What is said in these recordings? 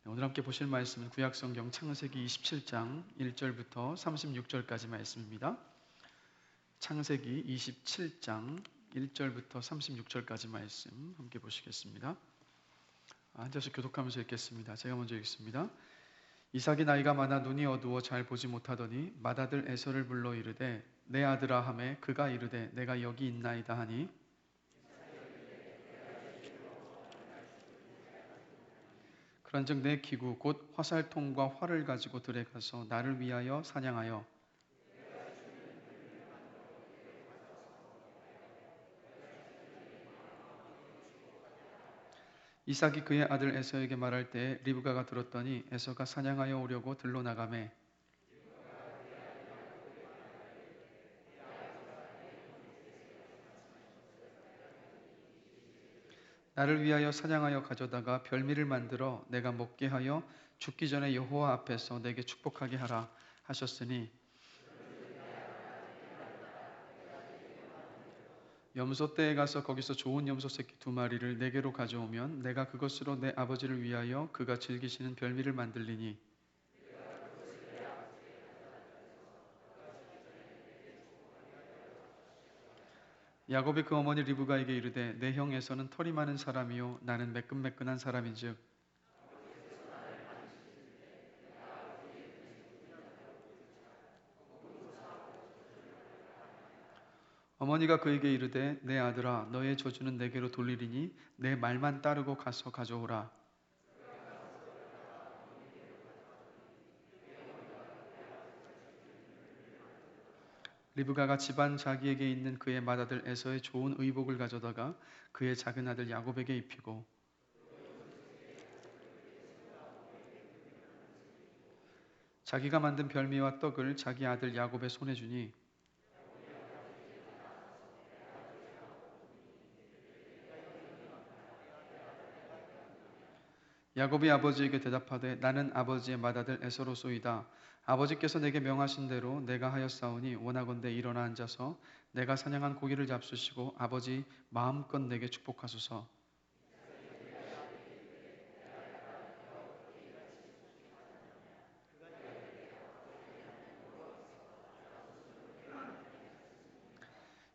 오늘 함께 보실 말씀은 구약성경 창세기 27장 1절부터 36절까지 말씀입니다. 창세기 27장 1절부터 36절까지 말씀 함께 보시겠습니다. 앉아서 교독하면서 읽겠습니다. 제가 먼저 읽습니다. 이삭이 나이가 많아 눈이 어두워 잘 보지 못하더니 맏아들 에서를 불러 이르되 내 아들아 하매 그가 이르되 내가 여기 있나이다 하니 그런즉 내 기구 곧 화살통과 활을 가지고 들에 가서 나를 위하여 사냥하여 이삭이 그의 아들 에서에게 말할 때 리브가가 들었더니 에서가 사냥하여 오려고 들로 나가매 나를 위하여 사냥하여 가져다가 별미를 만들어 내가 먹게 하여 죽기 전에 여호와 앞에서 내게 축복하게 하라 하셨으니 염소떼에 가서 거기서 좋은 염소 새끼 2마리를 내게로 가져오면 내가 그것으로 내 아버지를 위하여 그가 즐기시는 별미를 만들리니 야곱이 그 어머니 리브가에게 이르되 내 형 에서는 털이 많은 사람이요 나는 매끈매끈한 사람인즉 어머니가 그에게 이르되 내 아들아 너의 저주는 내게로 돌리리니 내 말만 따르고 가서 가져오라. 리브가가 집안 자기에게 있는 그의 맏아들 에서의 좋은 의복을 가져다가 그의 작은 아들 야곱에게 입히고 자기가 만든 별미와 떡을 자기 아들 야곱의 손에 주니 야곱이 아버지에게 대답하되 나는 아버지의 맏아들 에서로소이다. 아버지께서 내게 명하신 대로 내가 하였사오니 원하건대 일어나 앉아서 내가 사냥한 고기를 잡수시고 아버지 마음껏 내게 축복하소서.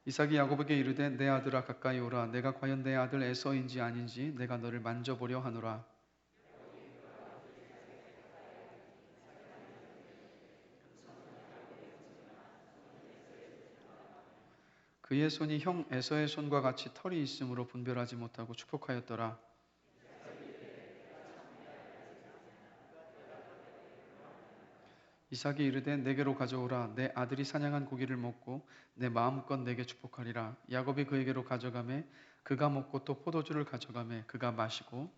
이삭이 야곱에게 이르되 내 아들아 가까이 오라. 내가 과연 내 아들 에서인지 아닌지 내가 너를 만져보려 하노라. 그의 손이 형 에서의 손과 같이 털이 있으므로 분별하지 못하고 축복하였더라. 이삭이 이르되 내게로 가져오라. 내 아들이 사냥한 고기를 먹고 내 마음껏 내게 축복하리라. 야곱이 그에게로 가져가매 그가 먹고 또 포도주를 가져가매 그가 마시고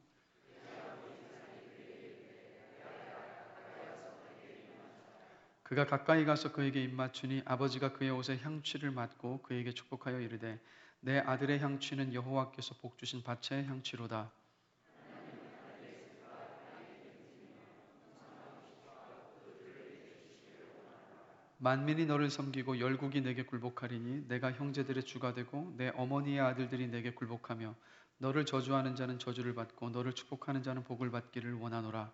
그가 가까이 가서 그에게 입맞추니 아버지가 그의 옷에 향취를 맡고 그에게 축복하여 이르되 내 아들의 향취는 여호와께서 복 주신 밭의 향취로다. 만민이 너를 섬기고 열국이 내게 굴복하리니 내가 형제들의 주가 되고 내 어머니의 아들들이 내게 굴복하며 너를 저주하는 자는 저주를 받고 너를 축복하는 자는 복을 받기를 원하노라.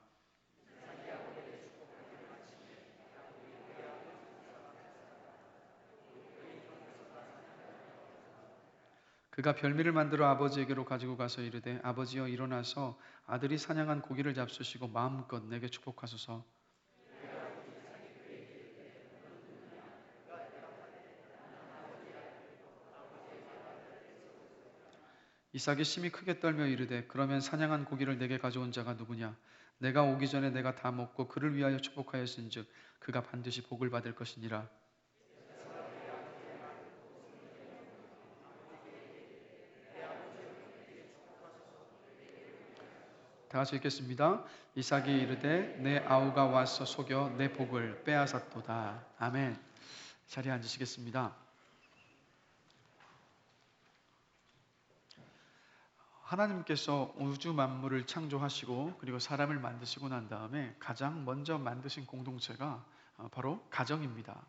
그가 별미를 만들어 아버지에게로 가지고 가서 이르되 아버지여 일어나서 아들이 사냥한 고기를 잡수시고 마음껏 내게 축복하소서. 이삭이 심히 크게 떨며 이르되 그러면 사냥한 고기를 내게 가져온 자가 누구냐? 내가 오기 전에 내가 다 먹고 그를 위하여 축복하였은즉 그가 반드시 복을 받을 것이니라. 다 같이 읽겠습니다. 이삭이 이르되 내 아우가 와서 속여 내 복을 빼앗았도다. 아멘. 자리에 앉으시겠습니다. 하나님께서 우주 만물을 창조하시고 그리고 사람을 만드시고 난 다음에 가장 먼저 만드신 공동체가 바로 가정입니다.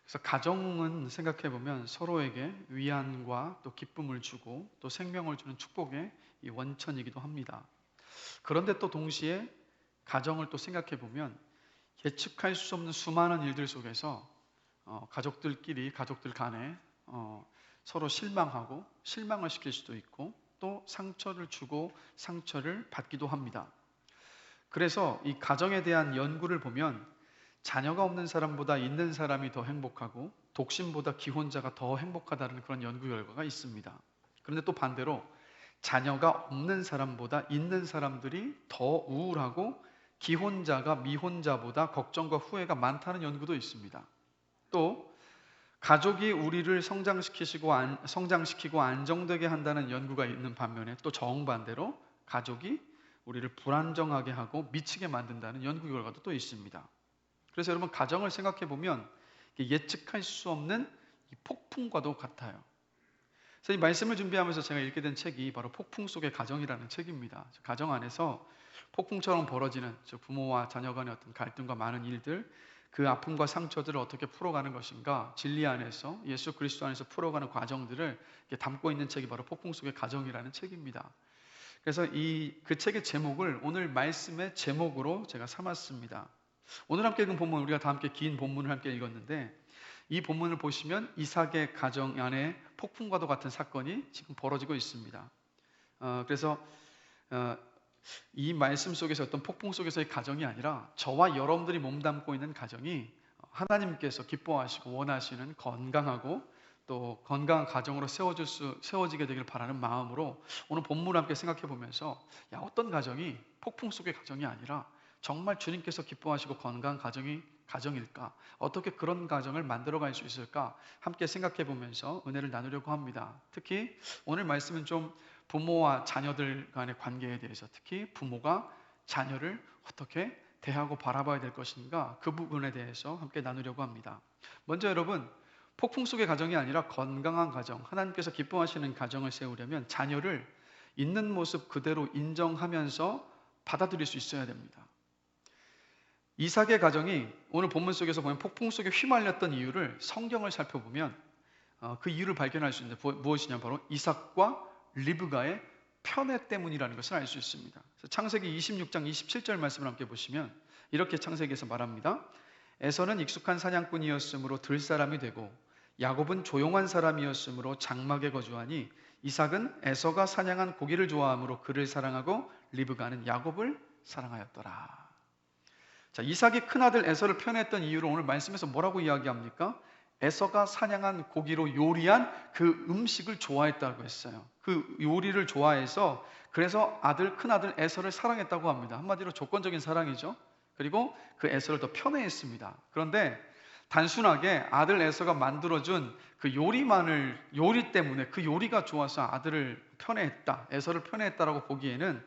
그래서 가정은 생각해 보면 서로에게 위안과 또 기쁨을 주고 또 생명을 주는 축복의 이 원천이기도 합니다. 그런데 또 동시에 가정을 또 생각해 보면 예측할 수 없는 수많은 일들 속에서 가족들끼리, 가족들 간에 서로 실망하고 실망을 시킬 수도 있고 또 상처를 주고 상처를 받기도 합니다. 그래서 이 가정에 대한 연구를 보면 자녀가 없는 사람보다 있는 사람이 더 행복하고 독신보다 기혼자가 더 행복하다는 그런 연구 결과가 있습니다. 그런데 또 반대로 자녀가 없는 사람보다 있는 사람들이 더 우울하고 기혼자가 미혼자보다 걱정과 후회가 많다는 연구도 있습니다. 또 가족이 우리를 성장시키고 안정되게 한다는 연구가 있는 반면에 또 정반대로 가족이 우리를 불안정하게 하고 미치게 만든다는 연구 결과도 또 있습니다. 그래서 여러분 가정을 생각해 보면 예측할 수 없는 이 폭풍과도 같아요. 그래서 이 말씀을 준비하면서 제가 읽게 된 책이 바로 폭풍 속의 가정이라는 책입니다. 가정 안에서 폭풍처럼 벌어지는 부모와 자녀 간의 어떤 갈등과 많은 일들, 그 아픔과 상처들을 어떻게 풀어가는 것인가, 진리 안에서 예수 그리스도 안에서 풀어가는 과정들을 담고 있는 책이 바로 폭풍 속의 가정이라는 책입니다. 그래서 그 책의 제목을 오늘 말씀의 제목으로 제가 삼았습니다. 오늘 함께 읽은 본문, 우리가 다 함께 긴 본문을 함께 읽었는데 이 본문을 보시면 이삭의 가정 안에 폭풍과도 같은 사건이 지금 벌어지고 있습니다. 그래서 이 말씀 속에서 어떤 폭풍 속에서의 가정이 아니라 저와 여러분들이 몸담고 있는 가정이 하나님께서 기뻐하시고 원하시는 건강하고 또 건강한 가정으로 세워지게 되길 바라는 마음으로 오늘 본문을 함께 생각해 보면서 어떤 가정이 폭풍 속의 가정이 아니라 정말 주님께서 기뻐하시고 건강한 가정일까? 어떻게 그런 가정을 만들어갈 수 있을까? 함께 생각해 보면서 은혜를 나누려고 합니다. 특히 오늘 말씀은 좀 부모와 자녀들 간의 관계에 대해서, 특히 부모가 자녀를 어떻게 대하고 바라봐야 될 것인가, 그 부분에 대해서 함께 나누려고 합니다. 먼저 여러분, 폭풍 속의 가정이 아니라 건강한 가정, 하나님께서 기뻐하시는 가정을 세우려면 자녀를 있는 모습 그대로 인정하면서 받아들일 수 있어야 됩니다. 이삭의 가정이 오늘 본문 속에서 보면 폭풍 속에 휘말렸던 이유를 성경을 살펴보면 그 이유를 발견할 수 있는데 무엇이냐, 바로 이삭과 리브가의 편애 때문이라는 것을 알 수 있습니다. 창세기 26장 27절 말씀을 함께 보시면 이렇게 창세기에서 말합니다. 에서는 익숙한 사냥꾼이었으므로 들사람이 되고 야곱은 조용한 사람이었으므로 장막에 거주하니 이삭은 에서가 사냥한 고기를 좋아하므로 그를 사랑하고 리브가는 야곱을 사랑하였더라. 자, 이삭이 큰아들 에서를 편애했던 이유를 오늘 말씀에서 뭐라고 이야기합니까? 에서가 사냥한 고기로 요리한 그 음식을 좋아했다고 했어요. 그 요리를 좋아해서 그래서 큰아들 에서를 사랑했다고 합니다. 한마디로 조건적인 사랑이죠. 그리고 그 에서를 더 편애했습니다. 그런데 단순하게 아들 에서가 만들어준 그 요리 때문에 그 요리가 좋아서 아들을 편애했다, 에서를 편애했다라고 보기에는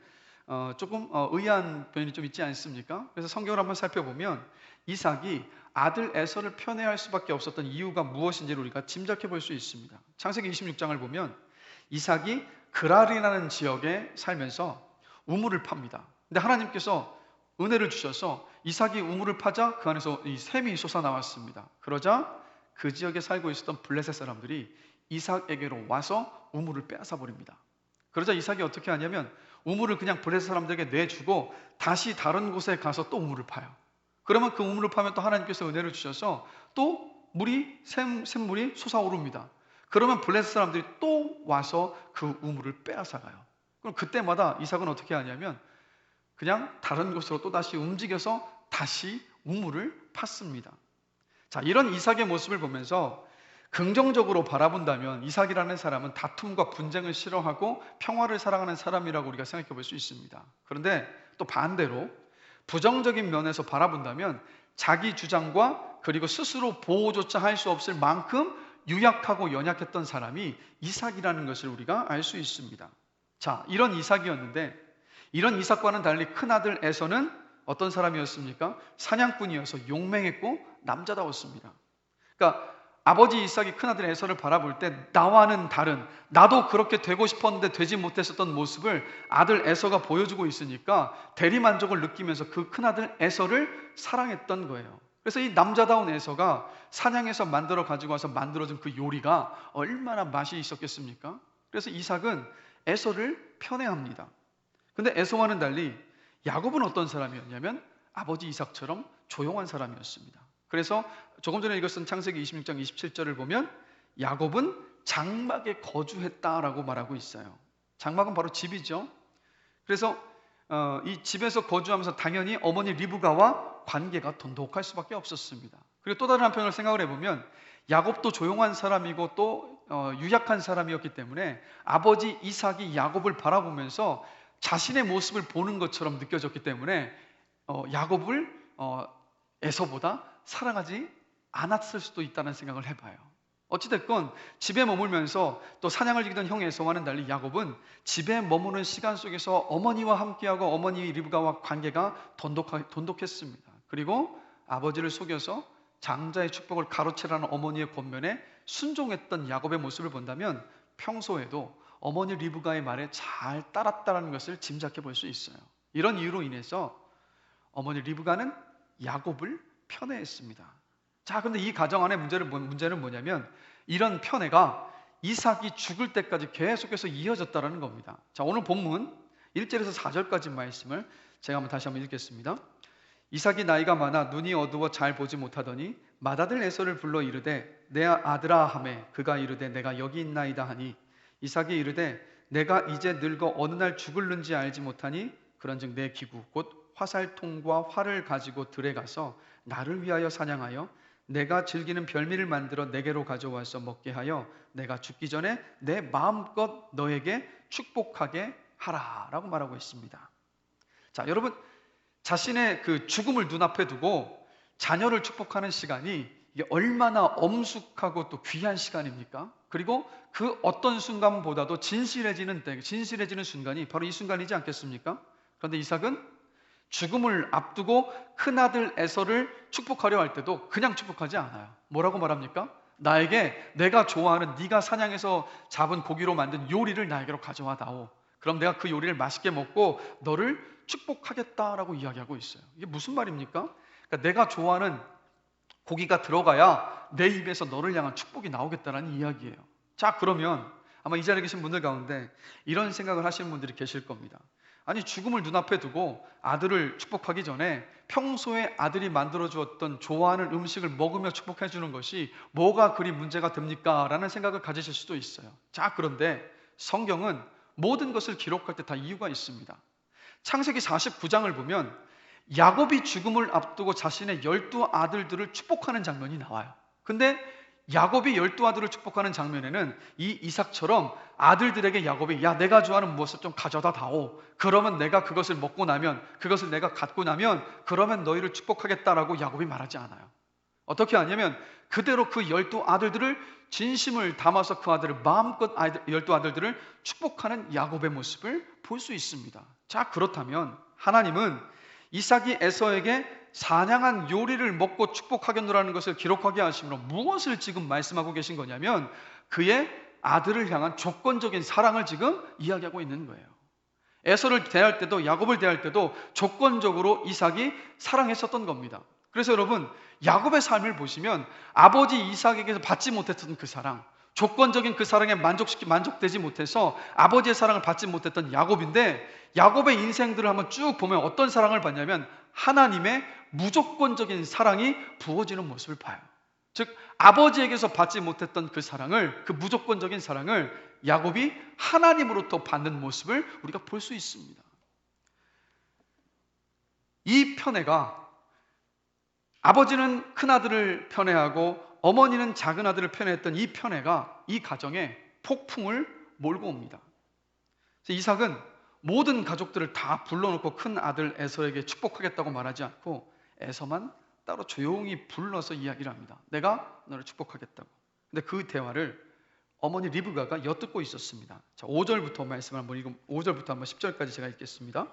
조금 의아한 변이 좀 있지 않습니까? 그래서 성경을 한번 살펴보면 이삭이 아들 에서를 편애할 수밖에 없었던 이유가 무엇인지를 우리가 짐작해 볼 수 있습니다. 창세기 26장을 보면 이삭이 그랄이라는 지역에 살면서 우물을 팝니다. 근데 하나님께서 은혜를 주셔서 이삭이 우물을 파자 그 안에서 이 샘이 솟아나왔습니다. 그러자 그 지역에 살고 있었던 블레셋 사람들이 이삭에게로 와서 우물을 빼앗아 버립니다. 그러자 이삭이 어떻게 하냐면 우물을 그냥 블레셋 사람들에게 내주고 다시 다른 곳에 가서 또 우물을 파요. 그러면 그 우물을 파면 또 하나님께서 은혜를 주셔서 또 샘물이 솟아오릅니다. 그러면 블레셋 사람들이 또 와서 그 우물을 빼앗아가요. 그럼 그때마다 이삭은 어떻게 하냐면 그냥 다른 곳으로 또 다시 움직여서 다시 우물을 팠습니다. 자, 이런 이삭의 모습을 보면서 긍정적으로 바라본다면 이삭이라는 사람은 다툼과 분쟁을 싫어하고 평화를 사랑하는 사람이라고 우리가 생각해 볼 수 있습니다. 그런데 또 반대로 부정적인 면에서 바라본다면 자기 주장과 그리고 스스로 보호조차 할 수 없을 만큼 유약하고 연약했던 사람이 이삭이라는 것을 우리가 알 수 있습니다. 자, 이런 이삭이었는데 이런 이삭과는 달리 큰아들 에서는 어떤 사람이었습니까? 사냥꾼이어서 용맹했고 남자다웠습니다. 그러니까 아버지 이삭이 큰아들 에서를 바라볼 때 나와는 다른, 나도 그렇게 되고 싶었는데 되지 못했었던 모습을 아들 에서가 보여주고 있으니까 대리만족을 느끼면서 그 큰아들 에서를 사랑했던 거예요. 그래서 이 남자다운 에서가 사냥해서 만들어 가지고 와서 만들어준 그 요리가 얼마나 맛이 있었겠습니까? 그래서 이삭은 에서를 편애합니다. 근데 에서와는 달리 야곱은 어떤 사람이었냐면 아버지 이삭처럼 조용한 사람이었습니다. 그래서 조금 전에 읽었던 창세기 26장 27절을 보면 야곱은 장막에 거주했다라고 말하고 있어요. 장막은 바로 집이죠. 그래서 이 집에서 거주하면서 당연히 어머니 리브가와 관계가 돈독할 수밖에 없었습니다. 그리고 또 다른 한편으로 생각을 해보면 야곱도 조용한 사람이고 또 유약한 사람이었기 때문에 아버지 이삭이 야곱을 바라보면서 자신의 모습을 보는 것처럼 느껴졌기 때문에 야곱을 에서보다 사랑하지 않았을 수도 있다는 생각을 해봐요. 어찌됐건 집에 머물면서 또 사냥을 즐기던 형 에서와는 달리 야곱은 집에 머무는 시간 속에서 어머니와 함께하고 어머니 리브가와 관계가 돈독했습니다. 그리고 아버지를 속여서 장자의 축복을 가로채라는 어머니의 권면에 순종했던 야곱의 모습을 본다면 평소에도 어머니 리브가의 말에 잘 따랐다는 것을 짐작해 볼 수 있어요. 이런 이유로 인해서 어머니 리브가는 야곱을 편애했습니다. 자, 근데 이 가정 안의 문제는 뭐냐면 이런 편애가 이삭이 죽을 때까지 계속해서 이어졌다는 겁니다. 자, 오늘 본문 1절에서 4절까지 말씀을 제가 다시 한번 읽겠습니다. 이삭이 나이가 많아 눈이 어두워 잘 보지 못하더니 맏아들 에서를 불러 이르되 내 아들아 하매 그가 이르되 내가 여기 있나이다 하니 이삭이 이르되 내가 이제 늙어 어느 날 죽을는지 알지 못하니 그런즉 내 기구 곧 화살통과 활을 가지고 들에 가서 나를 위하여 사냥하여 내가 즐기는 별미를 만들어 내게로 가져와서 먹게 하여 내가 죽기 전에 내 마음껏 너에게 축복하게 하라 라고 말하고 있습니다. 자, 여러분 자신의 그 죽음을 눈앞에 두고 자녀를 축복하는 시간이 이게 얼마나 엄숙하고 또 귀한 시간입니까? 그리고 그 어떤 순간보다도 진실해지는 순간이 바로 이 순간이지 않겠습니까? 그런데 이삭은 죽음을 앞두고 큰아들 에서를 축복하려 할 때도 그냥 축복하지 않아요. 뭐라고 말합니까? 나에게 내가 좋아하는 네가 사냥해서 잡은 고기로 만든 요리를 나에게로 가져와 다오. 그럼 내가 그 요리를 맛있게 먹고 너를 축복하겠다라고 이야기하고 있어요. 이게 무슨 말입니까? 그러니까 내가 좋아하는 고기가 들어가야 내 입에서 너를 향한 축복이 나오겠다라는 이야기예요. 자, 그러면 아마 이 자리에 계신 분들 가운데 이런 생각을 하시는 분들이 계실 겁니다. 아니, 죽음을 눈앞에 두고 아들을 축복하기 전에 평소에 아들이 만들어 주었던 좋아하는 음식을 먹으며 축복해 주는 것이 뭐가 그리 문제가 됩니까? 라는 생각을 가지실 수도 있어요. 자, 그런데 성경은 모든 것을 기록할 때 다 이유가 있습니다. 창세기 49장을 보면 야곱이 죽음을 앞두고 자신의 12아들들을 축복하는 장면이 나와요. 근데 야곱이 12아들을 축복하는 장면에는 이 이삭처럼 아들들에게 야곱이 야, 내가 좋아하는 무엇을 좀 가져다 다오. 그러면 내가 그것을 먹고 나면, 그것을 내가 갖고 나면 그러면 너희를 축복하겠다라고 야곱이 말하지 않아요. 어떻게 하냐면 그대로 그 12아들들을 진심을 담아서 그 아들을 마음껏 12아들들을 축복하는 야곱의 모습을 볼 수 있습니다. 자, 그렇다면 하나님은 이삭이 에서에게 사냥한 요리를 먹고 축복하겠노라는 것을 기록하게 하심으로 무엇을 지금 말씀하고 계신 거냐면 그의 아들을 향한 조건적인 사랑을 지금 이야기하고 있는 거예요. 에서를 대할 때도 야곱을 대할 때도 조건적으로 이삭이 사랑했었던 겁니다. 그래서 여러분, 야곱의 삶을 보시면 아버지 이삭에게서 받지 못했던 그 사랑, 조건적인 그 사랑에 만족되지 못해서 아버지의 사랑을 받지 못했던 야곱인데, 야곱의 인생들을 한번 쭉 보면 어떤 사랑을 받냐면 하나님의 무조건적인 사랑이 부어지는 모습을 봐요. 즉 아버지에게서 받지 못했던 그 사랑을, 그 무조건적인 사랑을 야곱이 하나님으로부터 받는 모습을 우리가 볼 수 있습니다. 이 편애가, 아버지는 큰아들을 편애하고 어머니는 작은 아들을 편애했던 이 편애가 이 가정에 폭풍을 몰고 옵니다. 이삭은 모든 가족들을 다 불러놓고 큰아들 에서에게 축복하겠다고 말하지 않고 에서만 따로 조용히 불러서 이야기를 합니다. 내가 너를 축복하겠다고. 근데 그 대화를 어머니 리브가가 엿듣고 있었습니다. 자, 5절부터 말씀을 한번 읽으면 5절부터 한번 10절까지 제가 읽겠습니다.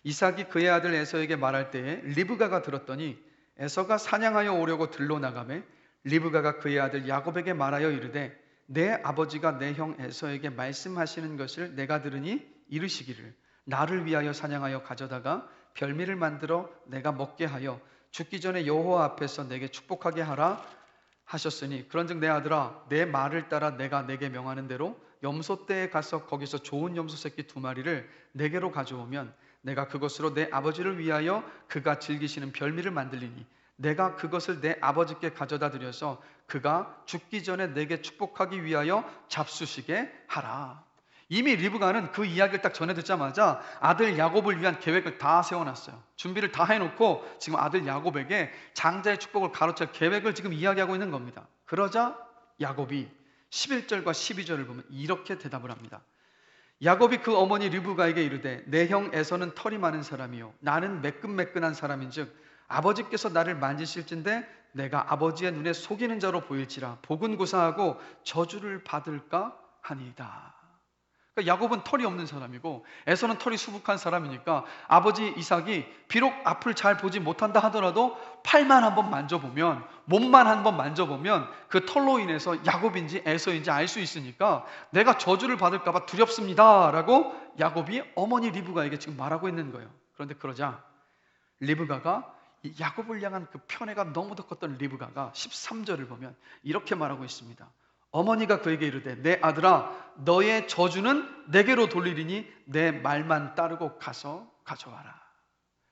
이삭이 그의 아들 에서에게 말할 때에 리브가가 들었더니 에서가 사냥하여 오려고 들로 나가매 리브가가 그의 아들 야곱에게 말하여 이르되 내 아버지가 내 형 에서에게 말씀하시는 것을 내가 들으니 이르시기를 나를 위하여 사냥하여 가져다가 별미를 만들어 내가 먹게 하여 죽기 전에 여호와 앞에서 내게 축복하게 하라 하셨으니 그런즉 내 아들아 내 말을 따라 내가 내게 명하는 대로 염소떼에 가서 거기서 좋은 염소 새끼 2마리를 내게로 가져오면 내가 그것으로 내 아버지를 위하여 그가 즐기시는 별미를 만들리니 내가 그것을 내 아버지께 가져다 드려서 그가 죽기 전에 내게 축복하기 위하여 잡수시게 하라. 이미 리브가는 그 이야기를 딱 전해 듣자마자 아들 야곱을 위한 계획을 다 세워놨어요. 준비를 다 해놓고 지금 아들 야곱에게 장자의 축복을 가로챌 계획을 지금 이야기하고 있는 겁니다. 그러자 야곱이 11절과 12절을 보면 이렇게 대답을 합니다. 야곱이 그 어머니 리브가에게 이르되 내 형 에서는 털이 많은 사람이요 나는 매끈매끈한 사람인즉 아버지께서 나를 만지실진데 내가 아버지의 눈에 속이는 자로 보일지라 복은 고사하고 저주를 받을까 하니이다. 그러니까 야곱은 털이 없는 사람이고 에서는 털이 수북한 사람이니까 아버지 이삭이 비록 앞을 잘 보지 못한다 하더라도 팔만 한번 만져보면, 몸만 한번 만져보면 그 털로 인해서 야곱인지 에서인지 알 수 있으니까 내가 저주를 받을까 봐 두렵습니다 라고 야곱이 어머니 리브가에게 지금 말하고 있는 거예요. 그런데 그러자 리브가가 이 야곱을 향한 그 편애가 너무도 컸던 리브가가 13절을 보면 이렇게 말하고 있습니다. 어머니가 그에게 이르되 내 아들아 너의 저주는 내게로 돌리리니 내 말만 따르고 가서 가져와라.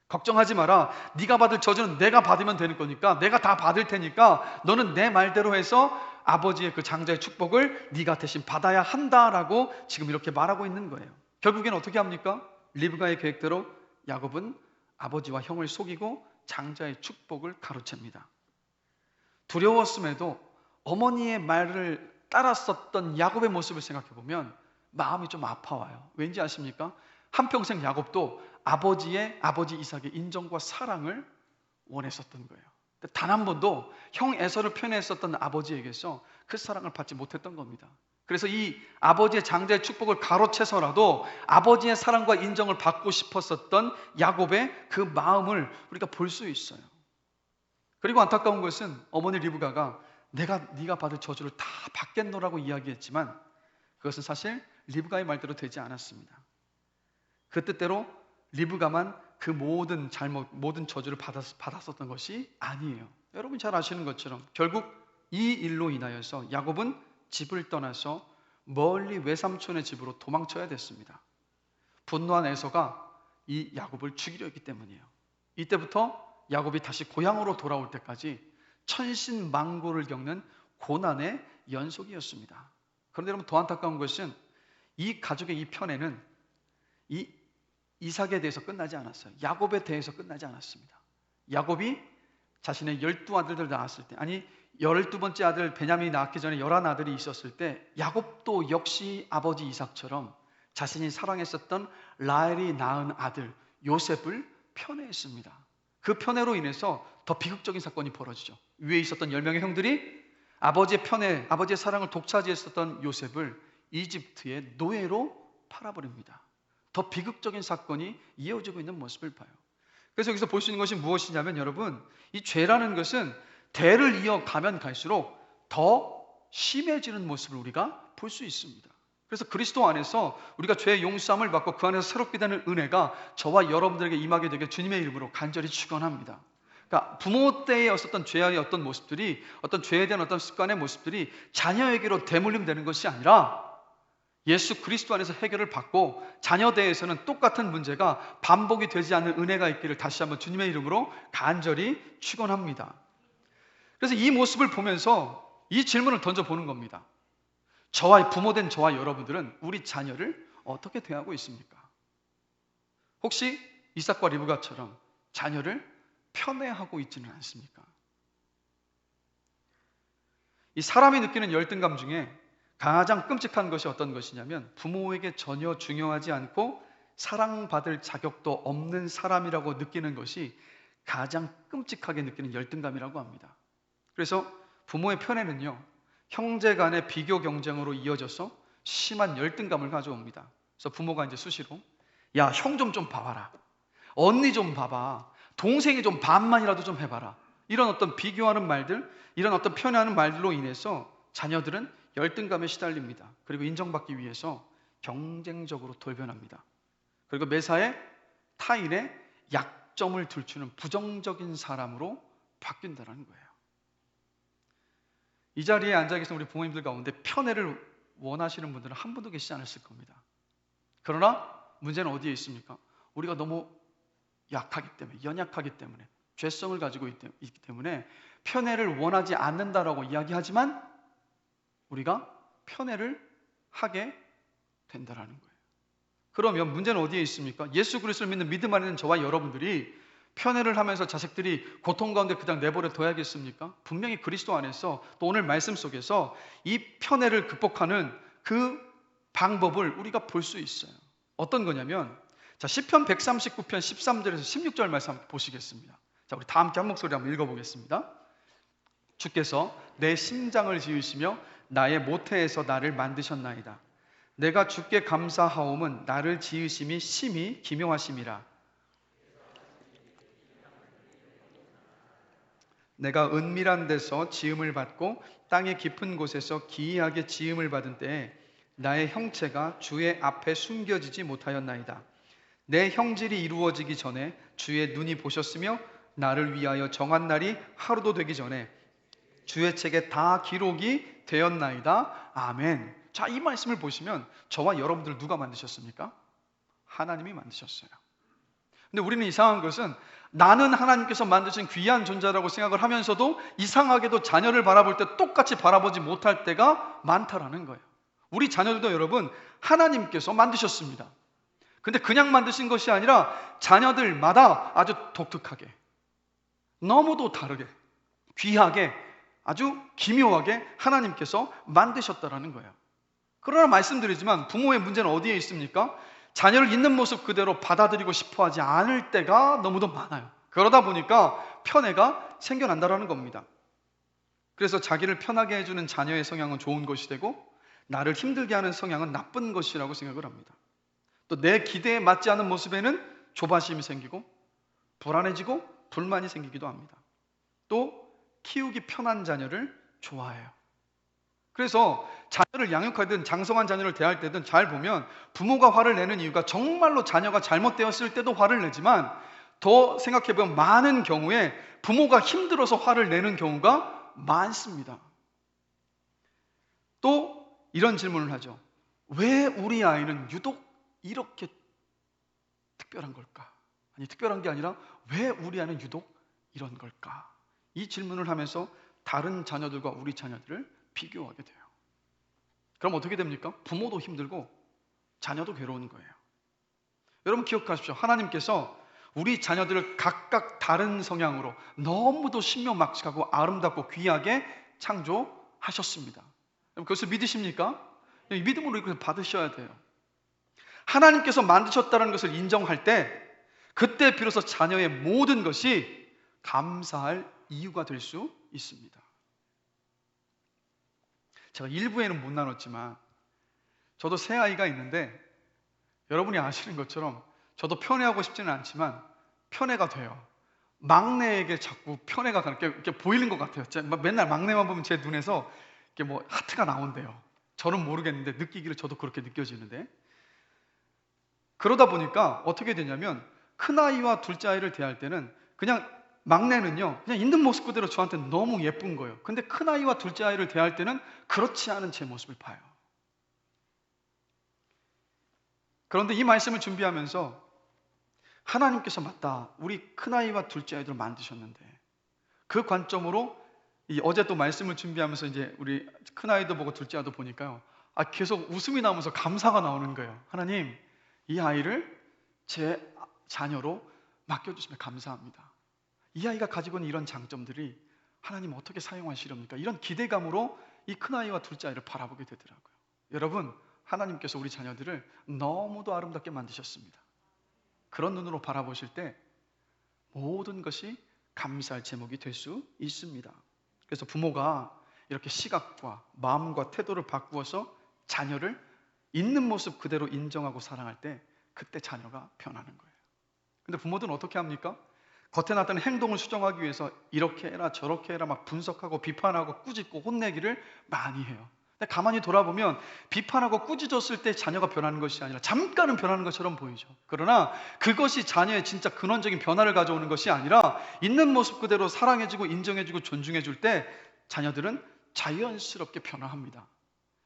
걱정하지 마라. 네가 받을 저주는 내가 받으면 되는 거니까 내가 다 받을 테니까 너는 내 말대로 해서 아버지의 그 장자의 축복을 네가 대신 받아야 한다라고 지금 이렇게 말하고 있는 거예요. 결국엔 어떻게 합니까? 리브가의 계획대로 야곱은 아버지와 형을 속이고 장자의 축복을 가로챕니다. 두려웠음에도 어머니의 말을 따랐었던 야곱의 모습을 생각해 보면 마음이 좀 아파와요. 왠지 아십니까? 한평생 야곱도 아버지 이삭의 인정과 사랑을 원했었던 거예요. 단 한 번도 형 에서를 편애했었던 아버지에게서 그 사랑을 받지 못했던 겁니다. 그래서 이 아버지의 장자의 축복을 가로채서라도 아버지의 사랑과 인정을 받고 싶었었던 야곱의 그 마음을 우리가 볼 수 있어요. 그리고 안타까운 것은 어머니 리브가가 네가 받을 저주를 다 받겠노라고 이야기했지만 그것은 사실 리브가의 말대로 되지 않았습니다. 그 뜻대로 리브가만 그 모든 저주를 받았었던 것이 아니에요. 여러분 잘 아시는 것처럼 결국 이 일로 인하여서 야곱은 집을 떠나서 멀리 외삼촌의 집으로 도망쳐야 됐습니다. 분노한 에서가 이 야곱을 죽이려 했기 때문이에요. 이때부터 야곱이 다시 고향으로 돌아올 때까지 천신만고를 겪는 고난의 연속이었습니다. 그런데 여러분 더 안타까운 것은 이 가족의 이 편애는 이 이삭에 대해서 끝나지 않았어요. 야곱에 대해서 끝나지 않았습니다. 야곱이 자신의 12아들들 낳았을 때, 아니 12번째 아들 베냐민이 낳기 전에 11아들이 있었을 때 야곱도 역시 아버지 이삭처럼 자신이 사랑했었던 라헬이 낳은 아들 요셉을 편애했습니다. 그 편애로 인해서 더 비극적인 사건이 벌어지죠. 위에 있었던 10명의 형들이 아버지의 편애, 아버지의 사랑을 독차지했었던 요셉을 이집트의 노예로 팔아버립니다. 더 비극적인 사건이 이어지고 있는 모습을 봐요. 그래서 여기서 볼 수 있는 것이 무엇이냐면 여러분, 이 죄라는 것은 대를 이어가면 갈수록 더 심해지는 모습을 우리가 볼 수 있습니다. 그래서 그리스도 안에서 우리가 죄의 용서함을 받고 그 안에서 새롭게 되는 은혜가 저와 여러분들에게 임하게 되게 주님의 이름으로 간절히 축원합니다. 그러니까 부모 때에 있었던 죄의 어떤 모습들이, 어떤 죄에 대한 어떤 습관의 모습들이 자녀에게로 대물림되는 것이 아니라 예수 그리스도 안에서 해결을 받고 자녀대에서는 똑같은 문제가 반복이 되지 않는 은혜가 있기를 다시 한번 주님의 이름으로 간절히 축원합니다. 그래서 이 모습을 보면서 이 질문을 던져보는 겁니다. 부모된 저와 여러분들은 우리 자녀를 어떻게 대하고 있습니까? 혹시 이삭과 리브가처럼 자녀를 편애하고 있지는 않습니까? 이 사람이 느끼는 열등감 중에 가장 끔찍한 것이 어떤 것이냐면 부모에게 전혀 중요하지 않고 사랑받을 자격도 없는 사람이라고 느끼는 것이 가장 끔찍하게 느끼는 열등감이라고 합니다. 그래서 부모의 편애는요, 형제 간의 비교 경쟁으로 이어져서 심한 열등감을 가져옵니다. 그래서 부모가 이제 수시로 야, 형 좀 봐봐라, 언니 좀 봐봐, 동생이 좀 반만이라도 좀 해봐라, 이런 어떤 비교하는 말들, 이런 어떤 편애하는 말들로 인해서 자녀들은 열등감에 시달립니다. 그리고 인정받기 위해서 경쟁적으로 돌변합니다. 그리고 매사에 타인의 약점을 들추는 부정적인 사람으로 바뀐다는 거예요. 이 자리에 앉아 계신 우리 부모님들 가운데 편애를 원하시는 분들은 한 분도 계시지 않으실 겁니다. 그러나 문제는 어디에 있습니까? 우리가 너무 약하기 때문에, 연약하기 때문에, 죄성을 가지고 있기 때문에 편애를 원하지 않는다라고 이야기하지만 우리가 편애를 하게 된다라는 거예요. 그러면 문제는 어디에 있습니까? 예수 그리스도를 믿는 믿음 안에 있는 저와 여러분들이 편애를 하면서 자식들이 고통 가운데 그냥 내버려 둬야겠습니까? 분명히 그리스도 안에서 또 오늘 말씀 속에서 이 편애를 극복하는 그 방법을 우리가 볼 수 있어요. 어떤 거냐면, 자, 시편 139편 13절에서 16절 말씀 한번 보시겠습니다. 자, 우리 다 함께 한 목소리 한번 읽어보겠습니다. 주께서 내 심장을 지으시며 나의 모태에서 나를 만드셨나이다. 내가 주께 감사하옴은 나를 지으심이 심히 기묘하심이라. 내가 은밀한 데서 지음을 받고 땅의 깊은 곳에서 기이하게 지음을 받은 때에 나의 형체가 주의 앞에 숨겨지지 못하였나이다. 내 형질이 이루어지기 전에 주의 눈이 보셨으며 나를 위하여 정한 날이 하루도 되기 전에 주의 책에 다 기록이 되었나이다. 아멘. 자, 이 말씀을 보시면 저와 여러분들 누가 만드셨습니까? 하나님이 만드셨어요. 근데 우리는 이상한 것은 나는 하나님께서 만드신 귀한 존재라고 생각을 하면서도 이상하게도 자녀를 바라볼 때 똑같이 바라보지 못할 때가 많다라는 거예요. 우리 자녀들도 여러분 하나님께서 만드셨습니다. 근데 그냥 만드신 것이 아니라 자녀들마다 아주 독특하게, 너무도 다르게, 귀하게, 아주 기묘하게 하나님께서 만드셨다라는 거예요. 그러나 말씀드리지만 부모의 문제는 어디에 있습니까? 자녀를 있는 모습 그대로 받아들이고 싶어 하지 않을 때가 너무도 많아요. 그러다 보니까 편애가 생겨난다라는 겁니다. 그래서 자기를 편하게 해주는 자녀의 성향은 좋은 것이 되고 나를 힘들게 하는 성향은 나쁜 것이라고 생각을 합니다. 또 내 기대에 맞지 않은 모습에는 조바심이 생기고 불안해지고 불만이 생기기도 합니다. 또 키우기 편한 자녀를 좋아해요. 그래서 자녀를 양육하든 장성한 자녀를 대할 때든 잘 보면 부모가 화를 내는 이유가 정말로 자녀가 잘못되었을 때도 화를 내지만 더 생각해보면 많은 경우에 부모가 힘들어서 화를 내는 경우가 많습니다. 또 이런 질문을 하죠. 왜 우리 아이는 유독 이렇게 특별한 걸까? 아니, 특별한 게 아니라 왜 우리 아이는 유독 이런 걸까? 이 질문을 하면서 다른 자녀들과 우리 자녀들을 비교하게 돼요. 그럼 어떻게 됩니까? 부모도 힘들고 자녀도 괴로운 거예요. 여러분 기억하십시오. 하나님께서 우리 자녀들을 각각 다른 성향으로 너무도 신명막측하고 아름답고 귀하게 창조하셨습니다. 여러분 그것을 믿으십니까? 믿음으로 이걸 받으셔야 돼요. 하나님께서 만드셨다는 것을 인정할 때 그때 비로소 자녀의 모든 것이 감사할 이유가 될 수 있습니다. 제가 일부에는 못 나눴지만 저도 새 아이가 있는데 여러분이 아시는 것처럼 저도 편애하고 싶지는 않지만 편애가 돼요. 막내에게 자꾸 편애가 이렇게 보이는 것 같아요. 맨날 막내만 보면 제 눈에서 이렇게 뭐 하트가 나온대요. 저는 모르겠는데 느끼기를 저도 그렇게 느껴지는데 그러다 보니까 어떻게 되냐면 큰아이와 둘째 아이를 대할 때는 그냥 막내는요 그냥 있는 모습 그대로 저한테 너무 예쁜 거예요. 근데 큰아이와 둘째 아이를 대할 때는 그렇지 않은 제 모습을 봐요. 그런데 이 말씀을 준비하면서 하나님께서 맞다, 우리 큰아이와 둘째 아이들을 만드셨는데 그 관점으로 어제 또 말씀을 준비하면서 이제 우리 큰아이도 보고 둘째 아이도 보니까요 계속 웃음이 나오면서 감사가 나오는 거예요. 하나님, 이 아이를 제 자녀로 맡겨주시면 감사합니다. 이 아이가 가지고 있는 이런 장점들이 하나님 어떻게 사용하시렵니까? 이런 기대감으로 이 큰아이와 둘째 아이를 바라보게 되더라고요. 여러분, 하나님께서 우리 자녀들을 너무도 아름답게 만드셨습니다. 그런 눈으로 바라보실 때 모든 것이 감사할 제목이 될 수 있습니다. 그래서 부모가 이렇게 시각과 마음과 태도를 바꾸어서 자녀를 있는 모습 그대로 인정하고 사랑할 때 그때 자녀가 변하는 거예요. 근데 부모들은 어떻게 합니까? 겉에 나타나는 행동을 수정하기 위해서 이렇게 해라 저렇게 해라 막 분석하고 비판하고 꾸짖고 혼내기를 많이 해요. 근데 가만히 돌아보면 비판하고 꾸짖었을 때 자녀가 변하는 것이 아니라 잠깐은 변하는 것처럼 보이죠. 그러나 그것이 자녀의 진짜 근원적인 변화를 가져오는 것이 아니라 있는 모습 그대로 사랑해주고 인정해주고 존중해줄 때 자녀들은 자연스럽게 변화합니다.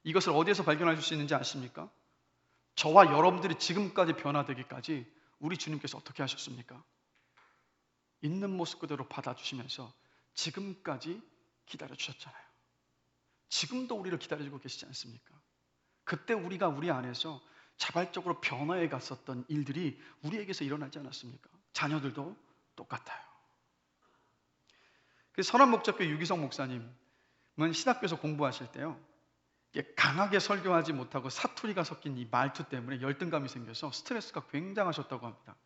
이것을 어디에서 발견할 수 있는지 아십니까? 저와 여러분들이 지금까지 변화되기까지 우리 주님께서 어떻게 하셨습니까? 있는 모습 그대로 받아주시면서 지금까지 기다려주셨잖아요. 지금도 우리를 기다려주고 계시지 않습니까? 그때 우리가 우리 안에서 자발적으로 변화해 갔었던 일들이 우리에게서 일어나지 않았습니까? 자녀들도 똑같아요. 선한목적교 유기성 목사님은 신학교에서 공부하실 때요, 강하게 설교하지 못하고 사투리가 섞인 이 말투 때문에 열등감이 생겨서 스트레스가 굉장하셨다고 합니다.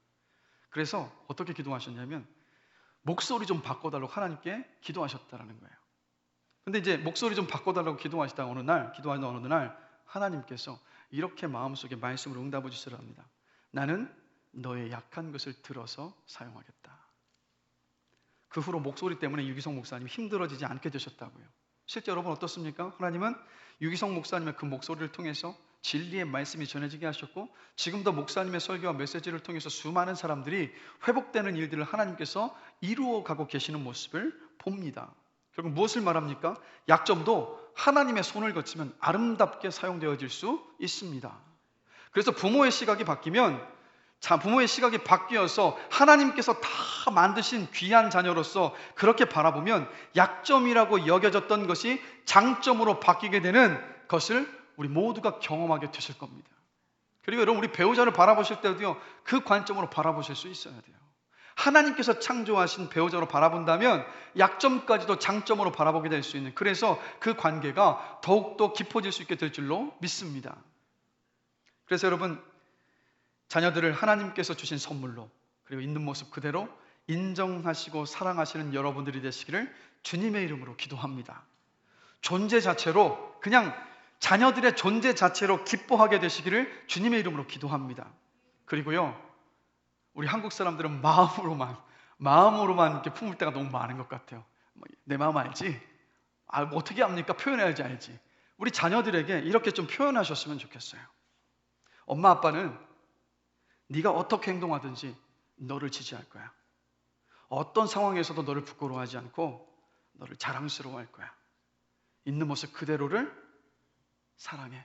그래서 어떻게 기도하셨냐면 목소리 좀 바꿔달라고 하나님께 기도하셨다는 거예요. 근데 이제 목소리 좀 바꿔달라고 기도하시다 기도하는 어느 날 하나님께서 이렇게 마음속에 말씀으로 응답해 주시랍니다. 나는 너의 약한 것을 들어서 사용하겠다. 그 후로 목소리 때문에 유기성 목사님이 힘들어지지 않게 되셨다고요. 실제 여러분 어떻습니까? 하나님은 유기성 목사님의 그 목소리를 통해서 진리의 말씀이 전해지게 하셨고, 지금도 목사님의 설교와 메시지를 통해서 수많은 사람들이 회복되는 일들을 하나님께서 이루어가고 계시는 모습을 봅니다. 결국 무엇을 말합니까? 약점도 하나님의 손을 거치면 아름답게 사용되어질 수 있습니다. 그래서 부모의 시각이 바뀌면, 부모의 시각이 바뀌어서 하나님께서 다 만드신 귀한 자녀로서 그렇게 바라보면 약점이라고 여겨졌던 것이 장점으로 바뀌게 되는 것을 우리 모두가 경험하게 되실 겁니다. 그리고 여러분, 우리 배우자를 바라보실 때도요, 그 관점으로 바라보실 수 있어야 돼요. 하나님께서 창조하신 배우자로 바라본다면 약점까지도 장점으로 바라보게 될 수 있는, 그래서 그 관계가 더욱더 깊어질 수 있게 될 줄로 믿습니다. 그래서 여러분, 자녀들을 하나님께서 주신 선물로, 그리고 있는 모습 그대로 인정하시고 사랑하시는 여러분들이 되시기를 주님의 이름으로 기도합니다. 존재 자체로, 그냥 자녀들의 존재 자체로 기뻐하게 되시기를 주님의 이름으로 기도합니다. 그리고요, 우리 한국 사람들은 마음으로만 이렇게 품을 때가 너무 많은 것 같아요. 내 마음 알지? 뭐 어떻게 합니까? 표현해야지 알지. 우리 자녀들에게 이렇게 좀 표현하셨으면 좋겠어요. 엄마 아빠는 네가 어떻게 행동하든지 너를 지지할 거야. 어떤 상황에서도 너를 부끄러워하지 않고 너를 자랑스러워할 거야. 있는 모습 그대로를 사랑해.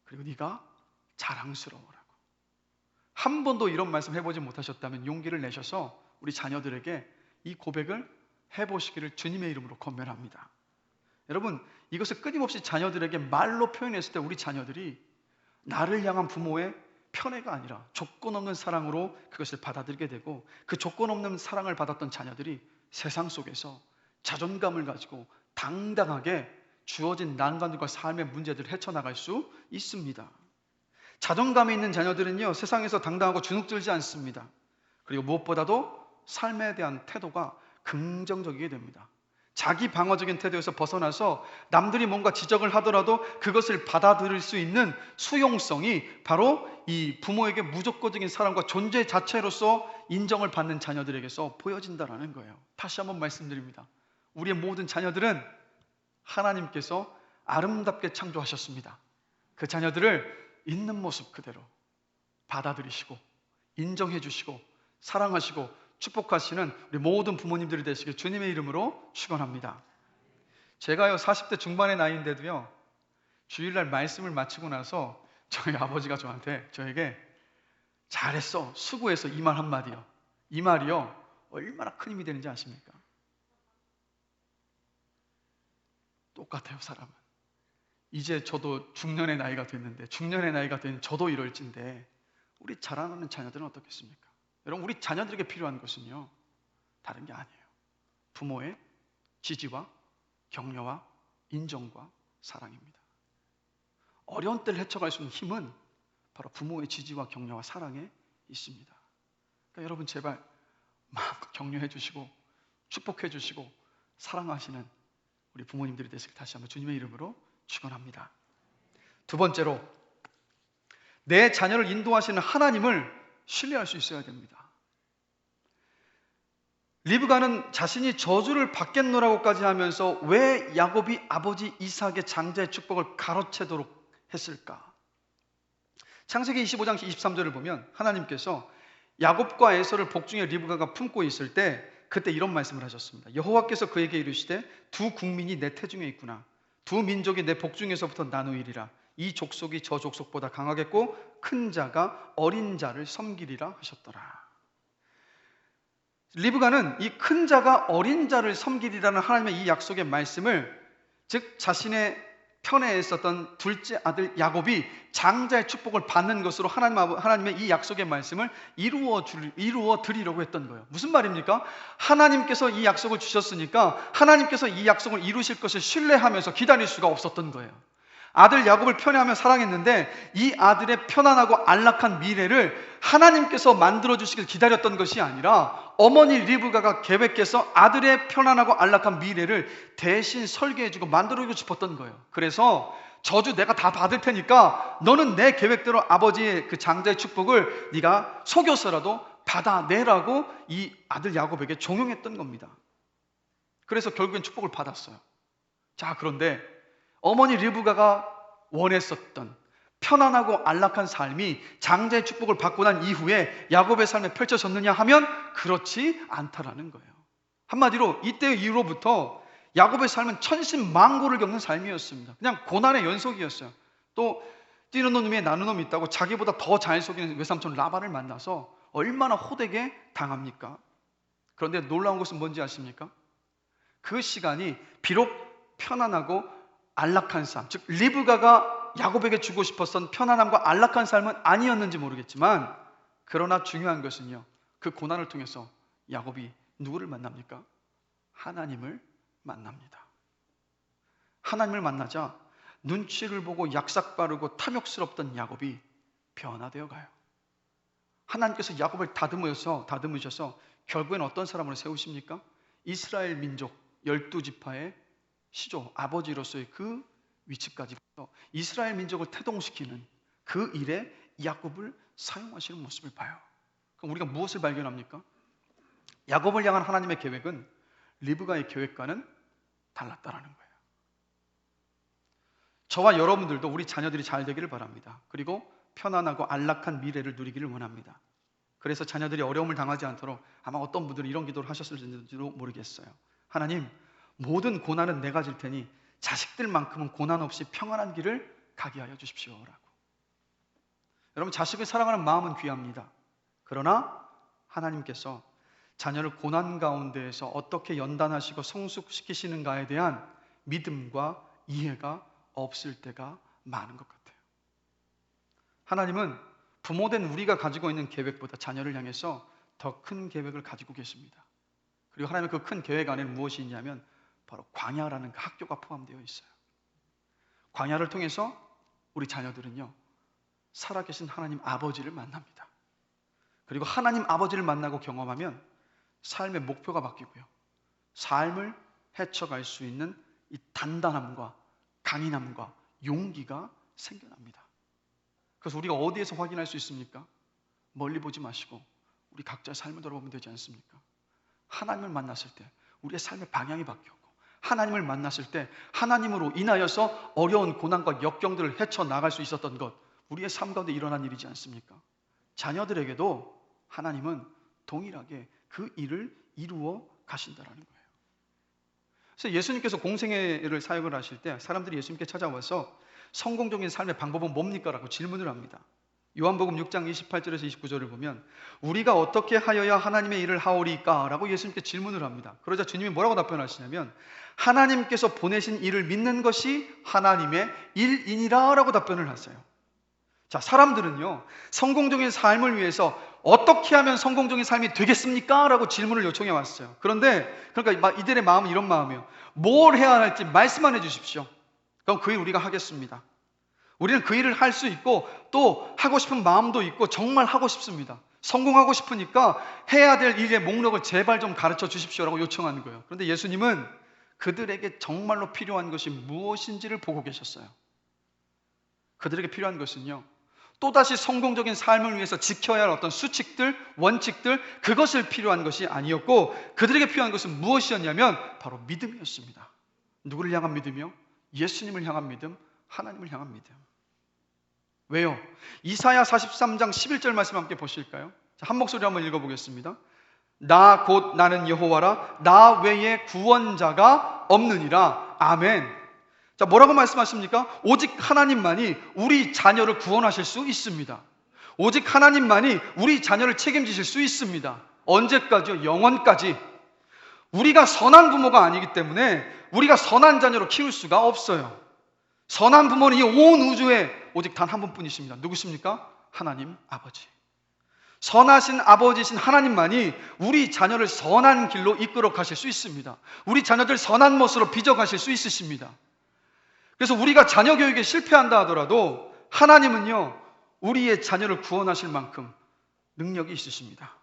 그리고 네가 자랑스러워라고. 한 번도 이런 말씀 해보지 못하셨다면 용기를 내셔서 우리 자녀들에게 이 고백을 해보시기를 주님의 이름으로 권면합니다. 여러분, 이것을 끊임없이 자녀들에게 말로 표현했을 때 우리 자녀들이 나를 향한 부모의 편애가 아니라 조건 없는 사랑으로 그것을 받아들이게 되고, 그 조건 없는 사랑을 받았던 자녀들이 세상 속에서 자존감을 가지고 당당하게 주어진 난관들과 삶의 문제들을 헤쳐나갈 수 있습니다. 자존감이 있는 자녀들은요, 세상에서 당당하고 주눅들지 않습니다. 그리고 무엇보다도 삶에 대한 태도가 긍정적이게 됩니다. 자기 방어적인 태도에서 벗어나서 남들이 뭔가 지적을 하더라도 그것을 받아들일 수 있는 수용성이 바로 이 부모에게 무조건적인 사랑과 존재 자체로서 인정을 받는 자녀들에게서 보여진다는 거예요. 다시 한번 말씀드립니다. 우리의 모든 자녀들은 하나님께서 아름답게 창조하셨습니다. 그 자녀들을 있는 모습 그대로 받아들이시고 인정해 주시고 사랑하시고 축복하시는 우리 모든 부모님들이 되시길 주님의 이름으로 축원합니다. 제가요 40대 중반의 나이인데도요, 주일날 말씀을 마치고 나서 저희 아버지가 저에게 잘했어, 수고해서 이 말 한마디요. 이 말이요 얼마나 큰 힘이 되는지 아십니까? 똑같아요. 사람은 이제 저도 중년의 나이가 됐는데, 중년의 나이가 된 저도 이럴진데 우리 자라나는 자녀들은 어떻겠습니까? 여러분, 우리 자녀들에게 필요한 것은요 다른 게 아니에요. 부모의 지지와 격려와 인정과 사랑입니다. 어려운 때를 헤쳐갈 수 있는 힘은 바로 부모의 지지와 격려와 사랑에 있습니다. 그러니까 여러분, 제발 마음껏 격려해 주시고 축복해 주시고 사랑하시는 우리 부모님들이 되시길 다시 한번 주님의 이름으로 축원합니다. 두 번째로, 내 자녀를 인도하시는 하나님을 신뢰할 수 있어야 됩니다. 리브가는 자신이 저주를 받겠노라고까지 하면서 왜 야곱이 아버지 이삭의 장자의 축복을 가로채도록 했을까? 창세기 25장 23절을 보면 하나님께서 야곱과 에서를 복중에 리브가가 품고 있을 때 그때 이런 말씀을 하셨습니다. 여호와께서 그에게 이르시되 두 국민이 내 태중에 있구나. 두 민족이 내 복중에서부터 나누이리라. 이 족속이 저 족속보다 강하겠고 큰 자가 어린 자를 섬기리라 하셨더라. 리브가는 이 큰 자가 어린 자를 섬기리라는 하나님의 이 약속의 말씀을, 즉 자신의 편에 있었던 둘째 아들 야곱이 장자의 축복을 받는 것으로 하나님의 이 약속의 말씀을 이루어 드리려고 했던 거예요. 무슨 말입니까? 하나님께서 이 약속을 주셨으니까 하나님께서 이 약속을 이루실 것을 신뢰하면서 기다릴 수가 없었던 거예요. 아들 야곱을 편애하며 사랑했는데 이 아들의 편안하고 안락한 미래를 하나님께서 만들어주시길 기다렸던 것이 아니라 어머니 리브가가 계획해서 아들의 편안하고 안락한 미래를 대신 설계해주고 만들어주고 싶었던 거예요. 그래서 저주 내가 다 받을 테니까 너는 내 계획대로 아버지의 그 장자의 축복을 네가 속여서라도 받아내라고 이 아들 야곱에게 종용했던 겁니다. 그래서 결국엔 축복을 받았어요. 자, 그런데 어머니 리브가가 원했었던 편안하고 안락한 삶이 장자의 축복을 받고 난 이후에 야곱의 삶에 펼쳐졌느냐 하면 그렇지 않다라는 거예요. 한마디로 이때 이후로부터 야곱의 삶은 천신만고를 겪는 삶이었습니다. 그냥 고난의 연속이었어요. 또 뛰는 놈 위에 나는 놈이 있다고 자기보다 더 잘 속이는 외삼촌 라반을 만나서 얼마나 호되게 당합니까? 그런데 놀라운 것은 뭔지 아십니까? 그 시간이 비록 편안하고 안락한 삶, 즉 리브가가 야곱에게 주고 싶었던 편안함과 안락한 삶은 아니었는지 모르겠지만, 그러나 중요한 것은요, 그 고난을 통해서 야곱이 누구를 만납니까? 하나님을 만납니다. 하나님을 만나자 눈치를 보고 약삭빠르고 탐욕스럽던 야곱이 변화되어 가요. 하나님께서 야곱을 다듬으셔서 결국엔 어떤 사람으로 세우십니까? 이스라엘 민족 12지파의 시조, 아버지로서의 그 위치까지 이스라엘 민족을 태동시키는 그 일에 야곱을 사용하시는 모습을 봐요. 그럼 우리가 무엇을 발견합니까? 야곱을 향한 하나님의 계획은 리브가의 계획과는 달랐다라는 거예요. 저와 여러분들도 우리 자녀들이 잘 되기를 바랍니다. 그리고 편안하고 안락한 미래를 누리기를 원합니다. 그래서 자녀들이 어려움을 당하지 않도록 아마 어떤 분들은 이런 기도를 하셨을지도 모르겠어요. 하나님, 모든 고난은 내가 질 테니 자식들만큼은 고난 없이 평안한 길을 가게 하여 주십시오라고. 여러분, 자식을 사랑하는 마음은 귀합니다. 그러나 하나님께서 자녀를 고난 가운데에서 어떻게 연단하시고 성숙시키시는가에 대한 믿음과 이해가 없을 때가 많은 것 같아요. 하나님은 부모된 우리가 가지고 있는 계획보다 자녀를 향해서 더 큰 계획을 가지고 계십니다. 그리고 하나님의 그 큰 계획 안에는 무엇이 있냐면 바로 광야라는 그 학교가 포함되어 있어요. 광야를 통해서 우리 자녀들은요, 살아계신 하나님 아버지를 만납니다. 그리고 하나님 아버지를 만나고 경험하면 삶의 목표가 바뀌고요, 삶을 헤쳐갈 수 있는 이 단단함과 강인함과 용기가 생겨납니다. 그래서 우리가 어디에서 확인할 수 있습니까? 멀리 보지 마시고 우리 각자의 삶을 돌아보면 되지 않습니까? 하나님을 만났을 때 우리의 삶의 방향이 바뀌었고, 하나님을 만났을 때 하나님으로 인하여서 어려운 고난과 역경들을 헤쳐나갈 수 있었던 것, 우리의 삶 가운데 일어난 일이지 않습니까? 자녀들에게도 하나님은 동일하게 그 일을 이루어 가신다라는 거예요. 그래서 예수님께서 공생애를 사역을 하실 때 사람들이 예수님께 찾아와서 성공적인 삶의 방법은 뭡니까? 라고 질문을 합니다. 요한복음 6장 28절에서 29절을 보면 우리가 어떻게 하여야 하나님의 일을 하오리까? 라고 예수님께 질문을 합니다. 그러자 주님이 뭐라고 답변하시냐면 하나님께서 보내신 일을 믿는 것이 하나님의 일이니라 라고 답변을 하세요. 자, 사람들은요, 성공적인 삶을 위해서 어떻게 하면 성공적인 삶이 되겠습니까? 라고 질문을 요청해 왔어요. 그러니까 이들의 마음은 이런 마음이에요. 뭘 해야 할지 말씀만 해주십시오. 그럼 그 일 우리가 하겠습니다. 우리는 그 일을 할 수 있고 또 하고 싶은 마음도 있고 정말 하고 싶습니다. 성공하고 싶으니까 해야 될 일의 목록을 제발 좀 가르쳐 주십시오라고 요청하는 거예요. 그런데 예수님은 그들에게 정말로 필요한 것이 무엇인지를 보고 계셨어요. 그들에게 필요한 것은요, 또다시 성공적인 삶을 위해서 지켜야 할 어떤 수칙들, 원칙들, 그것을 필요한 것이 아니었고 그들에게 필요한 것은 무엇이었냐면 바로 믿음이었습니다. 누구를 향한 믿음이요? 예수님을 향한 믿음, 하나님을 향한 믿음. 왜요? 이사야 43장 11절 말씀 함께 보실까요? 한 목소리 한번 읽어보겠습니다. 나 곧 나는 여호와라, 나 외에 구원자가 없느니라. 아멘. 자, 뭐라고 말씀하십니까? 오직 하나님만이 우리 자녀를 구원하실 수 있습니다. 오직 하나님만이 우리 자녀를 책임지실 수 있습니다. 언제까지요? 영원까지. 우리가 선한 부모가 아니기 때문에 우리가 선한 자녀로 키울 수가 없어요. 선한 부모는 이 온 우주에 오직 단 한 분뿐이십니다. 누구십니까? 하나님 아버지. 선하신 아버지신 하나님만이 우리 자녀를 선한 길로 이끌어 가실 수 있습니다. 우리 자녀들 선한 모습으로 빚어 가실 수 있으십니다. 그래서 우리가 자녀 교육에 실패한다 하더라도 하나님은요, 우리의 자녀를 구원하실 만큼 능력이 있으십니다.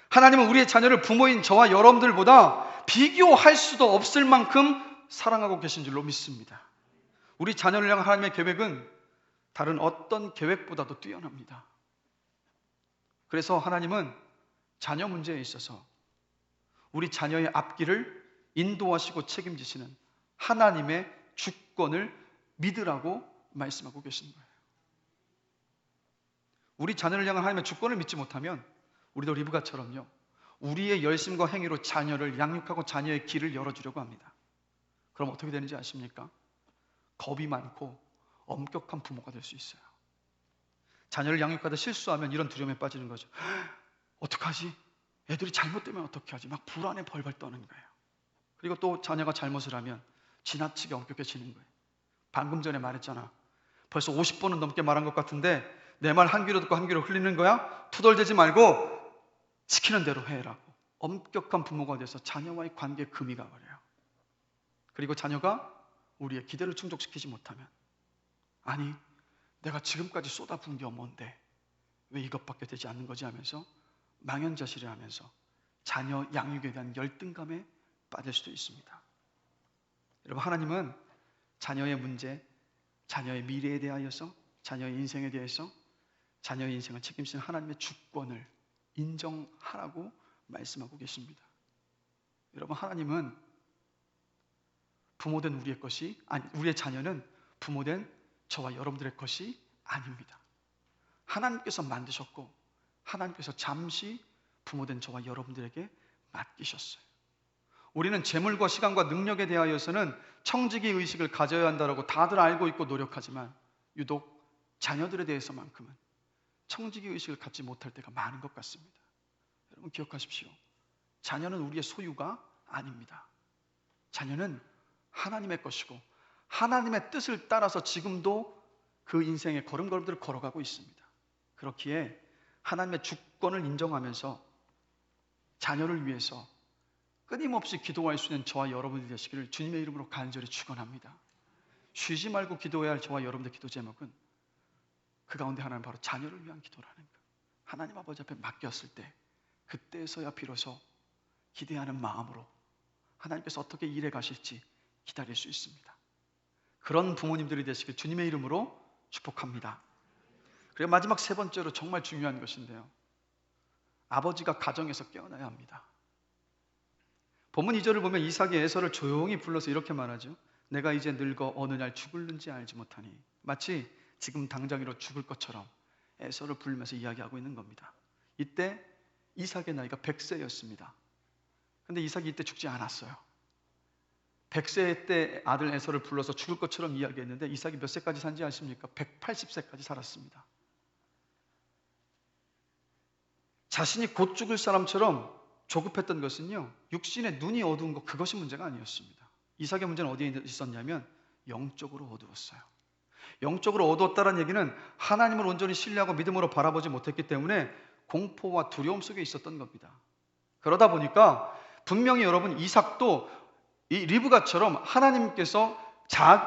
하나님은 우리의 자녀를 부모인 저와 여러분들보다 비교할 수도 없을 만큼 사랑하고 계신 줄로 믿습니다. 우리 자녀를 향한 하나님의 계획은 다른 어떤 계획보다도 뛰어납니다. 그래서 하나님은 자녀 문제에 있어서 우리 자녀의 앞길을 인도하시고 책임지시는 하나님의 주권을 믿으라고 말씀하고 계신 거예요. 우리 자녀를 향한 하나님의 주권을 믿지 못하면 우리도 리브가처럼요, 우리의 열심과 행위로 자녀를 양육하고 자녀의 길을 열어주려고 합니다. 그럼 어떻게 되는지 아십니까? 겁이 많고 엄격한 부모가 될 수 있어요. 자녀를 양육하다 실수하면 이런 두려움에 빠지는 거죠. 어떡하지? 애들이 잘못되면 어떻게 하지? 막 불안에 벌벌 떠는 거예요. 그리고 또 자녀가 잘못을 하면 지나치게 엄격해지는 거예요. 방금 전에 말했잖아. 벌써 50번은 넘게 말한 것 같은데 내 말 한 귀로 듣고 한 귀로 흘리는 거야? 투덜대지 말고 시키는 대로 해라고. 엄격한 부모가 돼서 자녀와의 관계에 금이 가버려요. 그리고 자녀가 우리의 기대를 충족시키지 못하면, 아니 내가 지금까지 쏟아부은 게 뭔데 왜 이것밖에 되지 않는 거지 하면서 망연자실해 하면서 자녀 양육에 대한 열등감에 빠질 수도 있습니다. 여러분, 하나님은 자녀의 문제, 자녀의 미래에 대하여서, 자녀의 인생에 대해서 자녀의 인생을 책임지는 하나님의 주권을 인정하라고 말씀하고 계십니다. 여러분, 하나님은 부모된 우리의 것이 아니, 우리의 자녀는 부모된 저와 여러분들의 것이 아닙니다. 하나님께서 만드셨고 하나님께서 잠시 부모된 저와 여러분들에게 맡기셨어요. 우리는 재물과 시간과 능력에 대하여서는 청지기 의식을 가져야 한다고 다들 알고 있고 노력하지만 유독 자녀들에 대해서만큼은 청지기 의식을 갖지 못할 때가 많은 것 같습니다. 여러분 기억하십시오. 자녀는 우리의 소유가 아닙니다. 자녀는 하나님의 것이고 하나님의 뜻을 따라서 지금도 그 인생의 걸음걸음들을 걸어가고 있습니다. 그렇기에 하나님의 주권을 인정하면서 자녀를 위해서 끊임없이 기도할 수 있는 저와 여러분이 되시기를 주님의 이름으로 간절히 축원합니다. 쉬지 말고 기도해야 할 저와 여러분의 기도 제목은 그 가운데 하나는 바로 자녀를 위한 기도라는 것. 하나님 아버지 앞에 맡겼을 때 그때서야 비로소 기대하는 마음으로 하나님께서 어떻게 일해 가실지 기다릴 수 있습니다. 그런 부모님들이 되시길 주님의 이름으로 축복합니다. 그리고 마지막 세 번째로 정말 중요한 것인데요, 아버지가 가정에서 깨어나야 합니다. 본문 2절을 보면 이삭이 에서를 조용히 불러서 이렇게 말하죠. 내가 이제 늙어 어느 날 죽을는지 알지 못하니. 마치 지금 당장이로 죽을 것처럼 에서를 부르면서 이야기하고 있는 겁니다. 이때 이삭의 나이가 100세였습니다. 그런데 이삭이 이때 죽지 않았어요. 100세 때 아들 에서를 불러서 죽을 것처럼 이야기했는데 이삭이 몇 세까지 산지 아십니까? 180세까지 살았습니다. 자신이 곧 죽을 사람처럼 조급했던 것은요, 육신의 눈이 어두운 것, 그것이 문제가 아니었습니다. 이삭의 문제는 어디에 있었냐면 영적으로 어두웠어요. 영적으로 어두웠다는 얘기는 하나님을 온전히 신뢰하고 믿음으로 바라보지 못했기 때문에 공포와 두려움 속에 있었던 겁니다. 그러다 보니까 분명히 여러분, 이삭도 이 리브가처럼 하나님께서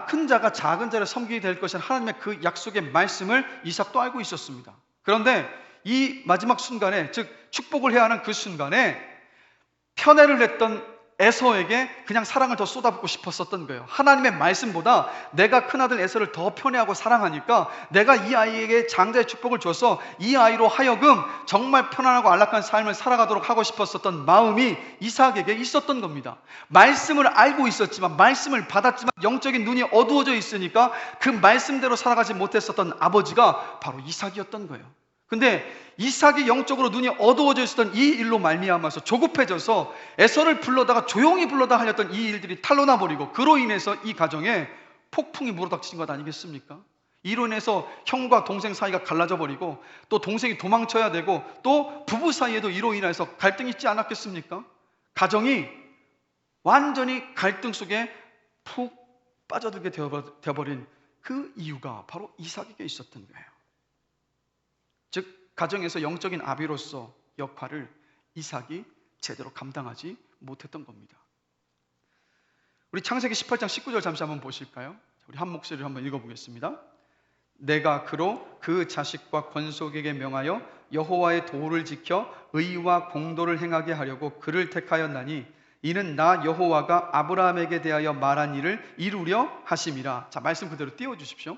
큰 자가 작은 자를 섬기게 될 것이라는 하나님의 그 약속의 말씀을 이삭도 알고 있었습니다. 그런데 이 마지막 순간에, 즉 축복을 해야 하는 그 순간에 편애를 냈던 에서에게 그냥 사랑을 더 쏟아붓고 싶었었던 거예요. 하나님의 말씀보다 내가 큰아들 에서를 더 편애하고 사랑하니까 내가 이 아이에게 장자의 축복을 줘서 이 아이로 하여금 정말 편안하고 안락한 삶을 살아가도록 하고 싶었었던 마음이 이삭에게 있었던 겁니다. 말씀을 알고 있었지만, 말씀을 받았지만 영적인 눈이 어두워져 있으니까 그 말씀대로 살아가지 못했었던 아버지가 바로 이삭이었던 거예요. 근데 이삭이 영적으로 눈이 어두워져 있었던 이 일로 말미암아서 조급해져서 에서를 불러다가 조용히 불러다 하였던 이 일들이 탄로나 버리고, 그로 인해서 이 가정에 폭풍이 몰아닥친 것 아니겠습니까? 이로 인해서 형과 동생 사이가 갈라져 버리고 또 동생이 도망쳐야 되고 또 부부 사이에도 이로 인해서 갈등이 있지 않았겠습니까? 가정이 완전히 갈등 속에 푹 빠져들게 되어버린 그 이유가 바로 이삭에게 있었던 거예요. 즉 가정에서 영적인 아비로서 역할을 이삭이 제대로 감당하지 못했던 겁니다. 우리 창세기 18장 19절 잠시 한번 보실까요? 우리 한 목소리로 한번 읽어보겠습니다. 내가 그로 그 자식과 권속에게 명하여 여호와의 도를 지켜 의와 공도를 행하게 하려고 그를 택하였나니 이는 나 여호와가 아브라함에게 대하여 말한 일을 이루려 하심이라. 자, 말씀 그대로 띄워주십시오.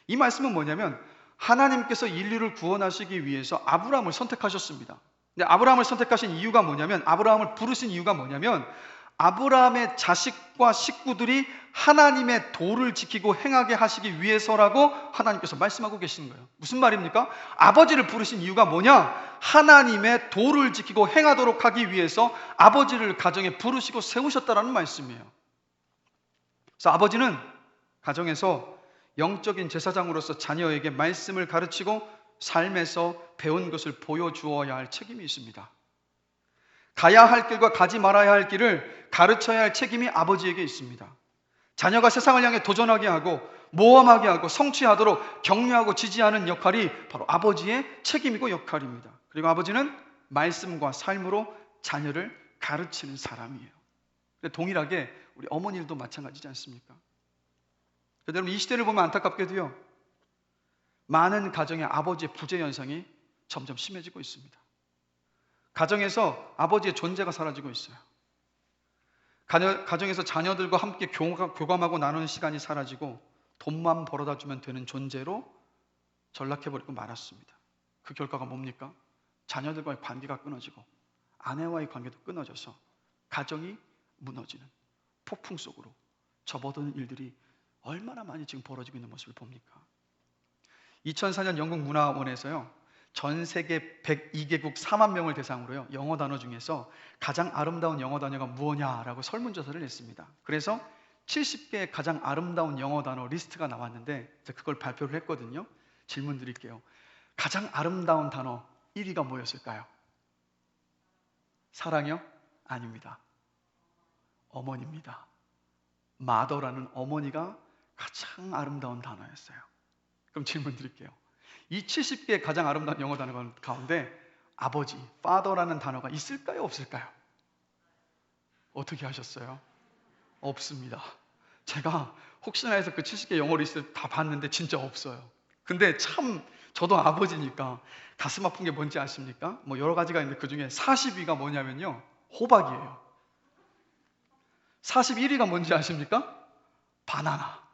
이 말씀은 뭐냐면 하나님께서 인류를 구원하시기 위해서 아브라함을 선택하셨습니다. 근데 아브라함을 선택하신 이유가 뭐냐면, 아브라함을 부르신 이유가 뭐냐면 아브라함의 자식과 식구들이 하나님의 도를 지키고 행하게 하시기 위해서라고 하나님께서 말씀하고 계시는 거예요. 무슨 말입니까? 아버지를 부르신 이유가 뭐냐? 하나님의 도를 지키고 행하도록 하기 위해서 아버지를 가정에 부르시고 세우셨다라는 말씀이에요. 그래서 아버지는 가정에서 영적인 제사장으로서 자녀에게 말씀을 가르치고 삶에서 배운 것을 보여주어야 할 책임이 있습니다. 가야 할 길과 가지 말아야 할 길을 가르쳐야 할 책임이 아버지에게 있습니다. 자녀가 세상을 향해 도전하게 하고 모험하게 하고 성취하도록 격려하고 지지하는 역할이 바로 아버지의 책임이고 역할입니다. 그리고 아버지는 말씀과 삶으로 자녀를 가르치는 사람이에요. 동일하게 우리 어머니들도 마찬가지지 않습니까? 여러분, 이 시대를 보면 안타깝게도요, 많은 가정의 아버지의 부재 현상이 점점 심해지고 있습니다. 가정에서 아버지의 존재가 사라지고 있어요. 가정에서 자녀들과 함께 교감하고 나누는 시간이 사라지고 돈만 벌어다 주면 되는 존재로 전락해버리고 말았습니다. 그 결과가 뭡니까? 자녀들과의 관계가 끊어지고 아내와의 관계도 끊어져서 가정이 무너지는 폭풍 속으로 접어드는 일들이 얼마나 많이 지금 벌어지고 있는 모습을 봅니까? 2004년 영국 문화원에서요, 전 세계 102개국 4만 명을 대상으로요, 영어 단어 중에서 가장 아름다운 영어 단어가 무엇냐라고 설문조사를 했습니다. 그래서 70개의 가장 아름다운 영어 단어 리스트가 나왔는데 그걸 발표를 했거든요. 질문 드릴게요. 가장 아름다운 단어 1위가 뭐였을까요? 사랑이요? 아닙니다. 어머니입니다. 마더라는 어머니가 가장 아름다운 단어였어요. 그럼 질문 드릴게요. 이 70개의 가장 아름다운 영어 단어 가운데 아버지, father라는 단어가 있을까요? 없을까요? 어떻게 하셨어요? 없습니다. 제가 혹시나 해서 그 70개 영어 리스트 다 봤는데 진짜 없어요. 근데 참 저도 아버지니까 가슴 아픈 게 뭔지 아십니까? 뭐 여러 가지가 있는데 그 중에 40위가 뭐냐면요, 호박이에요. 41위가 뭔지 아십니까? 바나나.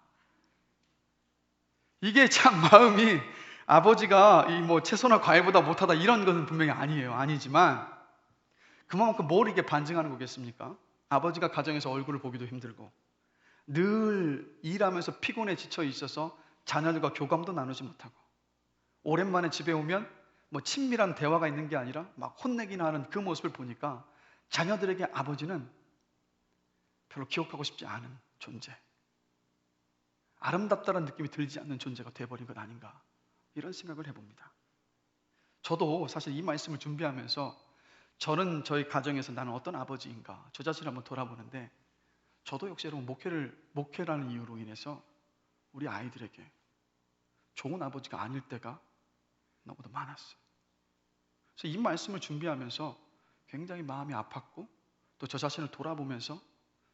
이게 참 마음이, 아버지가 이 뭐 채소나 과일보다 못하다 이런 것은 분명히 아니에요. 아니지만 그만큼 뭘 이게 반증하는 거겠습니까? 아버지가 가정에서 얼굴을 보기도 힘들고 늘 일하면서 피곤해 지쳐 있어서 자녀들과 교감도 나누지 못하고 오랜만에 집에 오면 뭐 친밀한 대화가 있는 게 아니라 막 혼내기나 하는 그 모습을 보니까 자녀들에게 아버지는 별로 기억하고 싶지 않은 존재, 아름답다는 느낌이 들지 않는 존재가 되어버린 것 아닌가, 이런 생각을 해봅니다. 저도 사실 이 말씀을 준비하면서 저는 저희 가정에서 나는 어떤 아버지인가 저 자신을 한번 돌아보는데, 저도 역시 여러분 목회라는 이유로 인해서 우리 아이들에게 좋은 아버지가 아닐 때가 너무도 많았어요. 그래서 이 말씀을 준비하면서 굉장히 마음이 아팠고 또 저 자신을 돌아보면서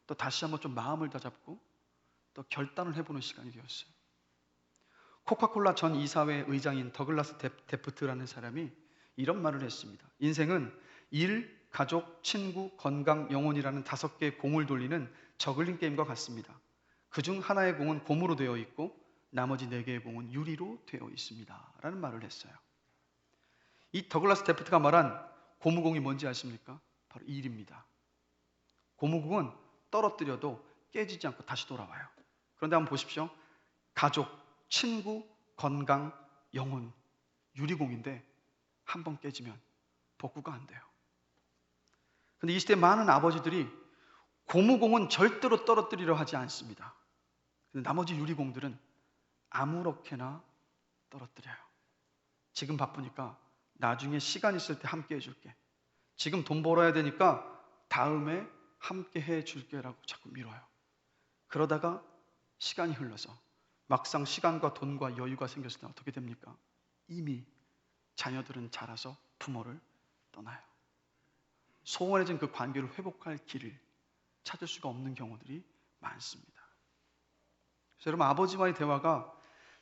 또 다시 한번 좀 마음을 다잡고 또 결단을 해보는 시간이 되었어요. 코카콜라 전 이사회 의장인 더글라스 데프트라는 사람이 이런 말을 했습니다. 인생은 일, 가족, 친구, 건강, 영혼이라는 5개의 공을 돌리는 저글링 게임과 같습니다. 그중 하나의 공은 곰으로 되어 있고 나머지 4개의 공은 유리로 되어 있습니다 라는 말을 했어요. 이 더글라스 데프트가 말한 고무공이 뭔지 아십니까? 바로 일입니다. 고무공은 떨어뜨려도 깨지지 않고 다시 돌아와요. 그런데 한번 보십시오. 가족, 친구, 건강, 영혼, 유리공인데 한 번 깨지면 복구가 안 돼요. 그런데 이 시대 많은 아버지들이 고무공은 절대로 떨어뜨리려 하지 않습니다. 근데 나머지 유리공들은 아무렇게나 떨어뜨려요. 지금 바쁘니까 나중에 시간 있을 때 함께 해줄게. 지금 돈 벌어야 되니까 다음에 함께 해줄게라고 자꾸 미뤄요. 그러다가 시간이 흘러서 막상 시간과 돈과 여유가 생겼을 때 어떻게 됩니까? 이미 자녀들은 자라서 부모를 떠나요. 소원해진 그 관계를 회복할 길을 찾을 수가 없는 경우들이 많습니다. 그래서 여러분, 아버지와의 대화가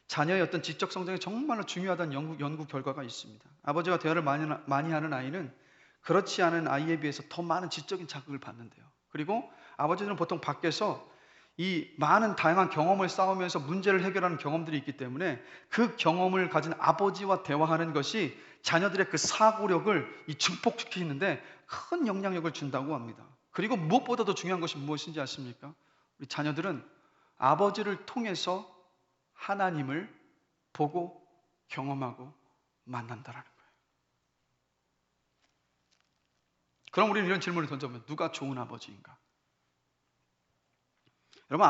자녀의 어떤 지적 성장에 정말로 중요하다는 연구 결과가 있습니다. 아버지와 대화를 많이 하는 아이는 그렇지 않은 아이에 비해서 더 많은 지적인 자극을 받는데요. 그리고 아버지들은 보통 밖에서 이 많은 다양한 경험을 쌓으면서 문제를 해결하는 경험들이 있기 때문에 그 경험을 가진 아버지와 대화하는 것이 자녀들의 그 사고력을 증폭시키는데 큰 영향력을 준다고 합니다. 그리고 무엇보다도 중요한 것이 무엇인지 아십니까? 우리 자녀들은 아버지를 통해서 하나님을 보고 경험하고 만난다라는 거예요. 그럼 우리는 이런 질문을 던져보면 누가 좋은 아버지인가? 여러분,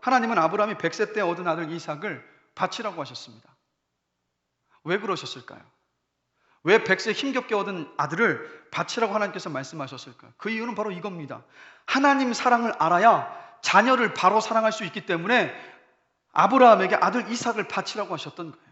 하나님은 아브라함이 100세 때 얻은 아들 이삭을 바치라고 하셨습니다. 왜 그러셨을까요? 왜 100세 힘겹게 얻은 아들을 바치라고 하나님께서 말씀하셨을까요? 그 이유는 바로 이겁니다. 하나님 사랑을 알아야 자녀를 바로 사랑할 수 있기 때문에 아브라함에게 아들 이삭을 바치라고 하셨던 거예요.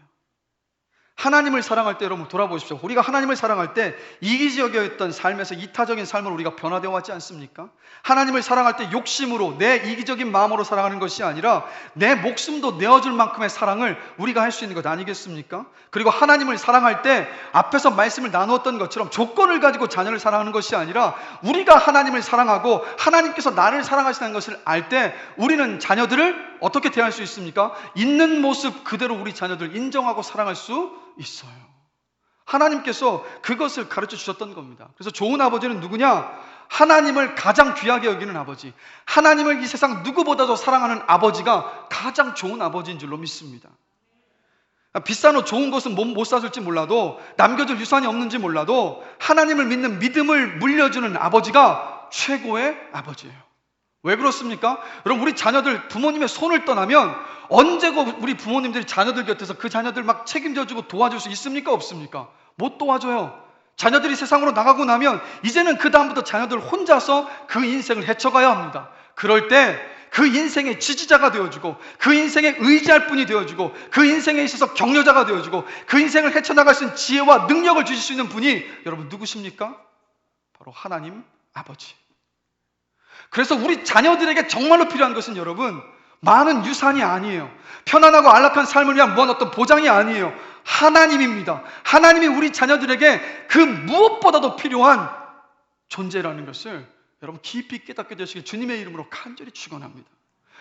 하나님을 사랑할 때 여러분 돌아보십시오. 우리가 하나님을 사랑할 때 이기적이었던 삶에서 이타적인 삶으로 우리가 변화되어 왔지 않습니까? 하나님을 사랑할 때 욕심으로 내 이기적인 마음으로 사랑하는 것이 아니라 내 목숨도 내어줄 만큼의 사랑을 우리가 할 수 있는 것 아니겠습니까? 그리고 하나님을 사랑할 때 앞에서 말씀을 나누었던 것처럼 조건을 가지고 자녀를 사랑하는 것이 아니라 우리가 하나님을 사랑하고 하나님께서 나를 사랑하시는 것을 알 때 우리는 자녀들을 어떻게 대할 수 있습니까? 있는 모습 그대로 우리 자녀들 인정하고 사랑할 수 있어요. 하나님께서 그것을 가르쳐 주셨던 겁니다. 그래서 좋은 아버지는 누구냐? 하나님을 가장 귀하게 여기는 아버지, 하나님을 이 세상 누구보다도 사랑하는 아버지가 가장 좋은 아버지인 줄로 믿습니다. 비싼 옷 좋은 것은 못 사줄지 몰라도, 남겨줄 유산이 없는지 몰라도 하나님을 믿는 믿음을 물려주는 아버지가 최고의 아버지예요. 왜 그렇습니까? 여러분, 우리 자녀들 부모님의 손을 떠나면 언제고 우리 부모님들이 자녀들 곁에서 그 자녀들 막 책임져주고 도와줄 수 있습니까? 없습니까? 못 도와줘요. 자녀들이 세상으로 나가고 나면 이제는 그 다음부터 자녀들 혼자서 그 인생을 헤쳐가야 합니다. 그럴 때 그 인생의 지지자가 되어주고, 그 인생의 의지할 분이 되어주고, 그 인생에 있어서 격려자가 되어주고, 그 인생을 헤쳐나갈 수 있는 지혜와 능력을 주실 수 있는 분이 여러분 누구십니까? 바로 하나님 아버지. 그래서 우리 자녀들에게 정말로 필요한 것은 여러분, 많은 유산이 아니에요. 편안하고 안락한 삶을 위한 무한 어떤 보장이 아니에요. 하나님입니다. 하나님이 우리 자녀들에게 그 무엇보다도 필요한 존재라는 것을 여러분 깊이 깨닫게 되시길 주님의 이름으로 간절히 축원합니다.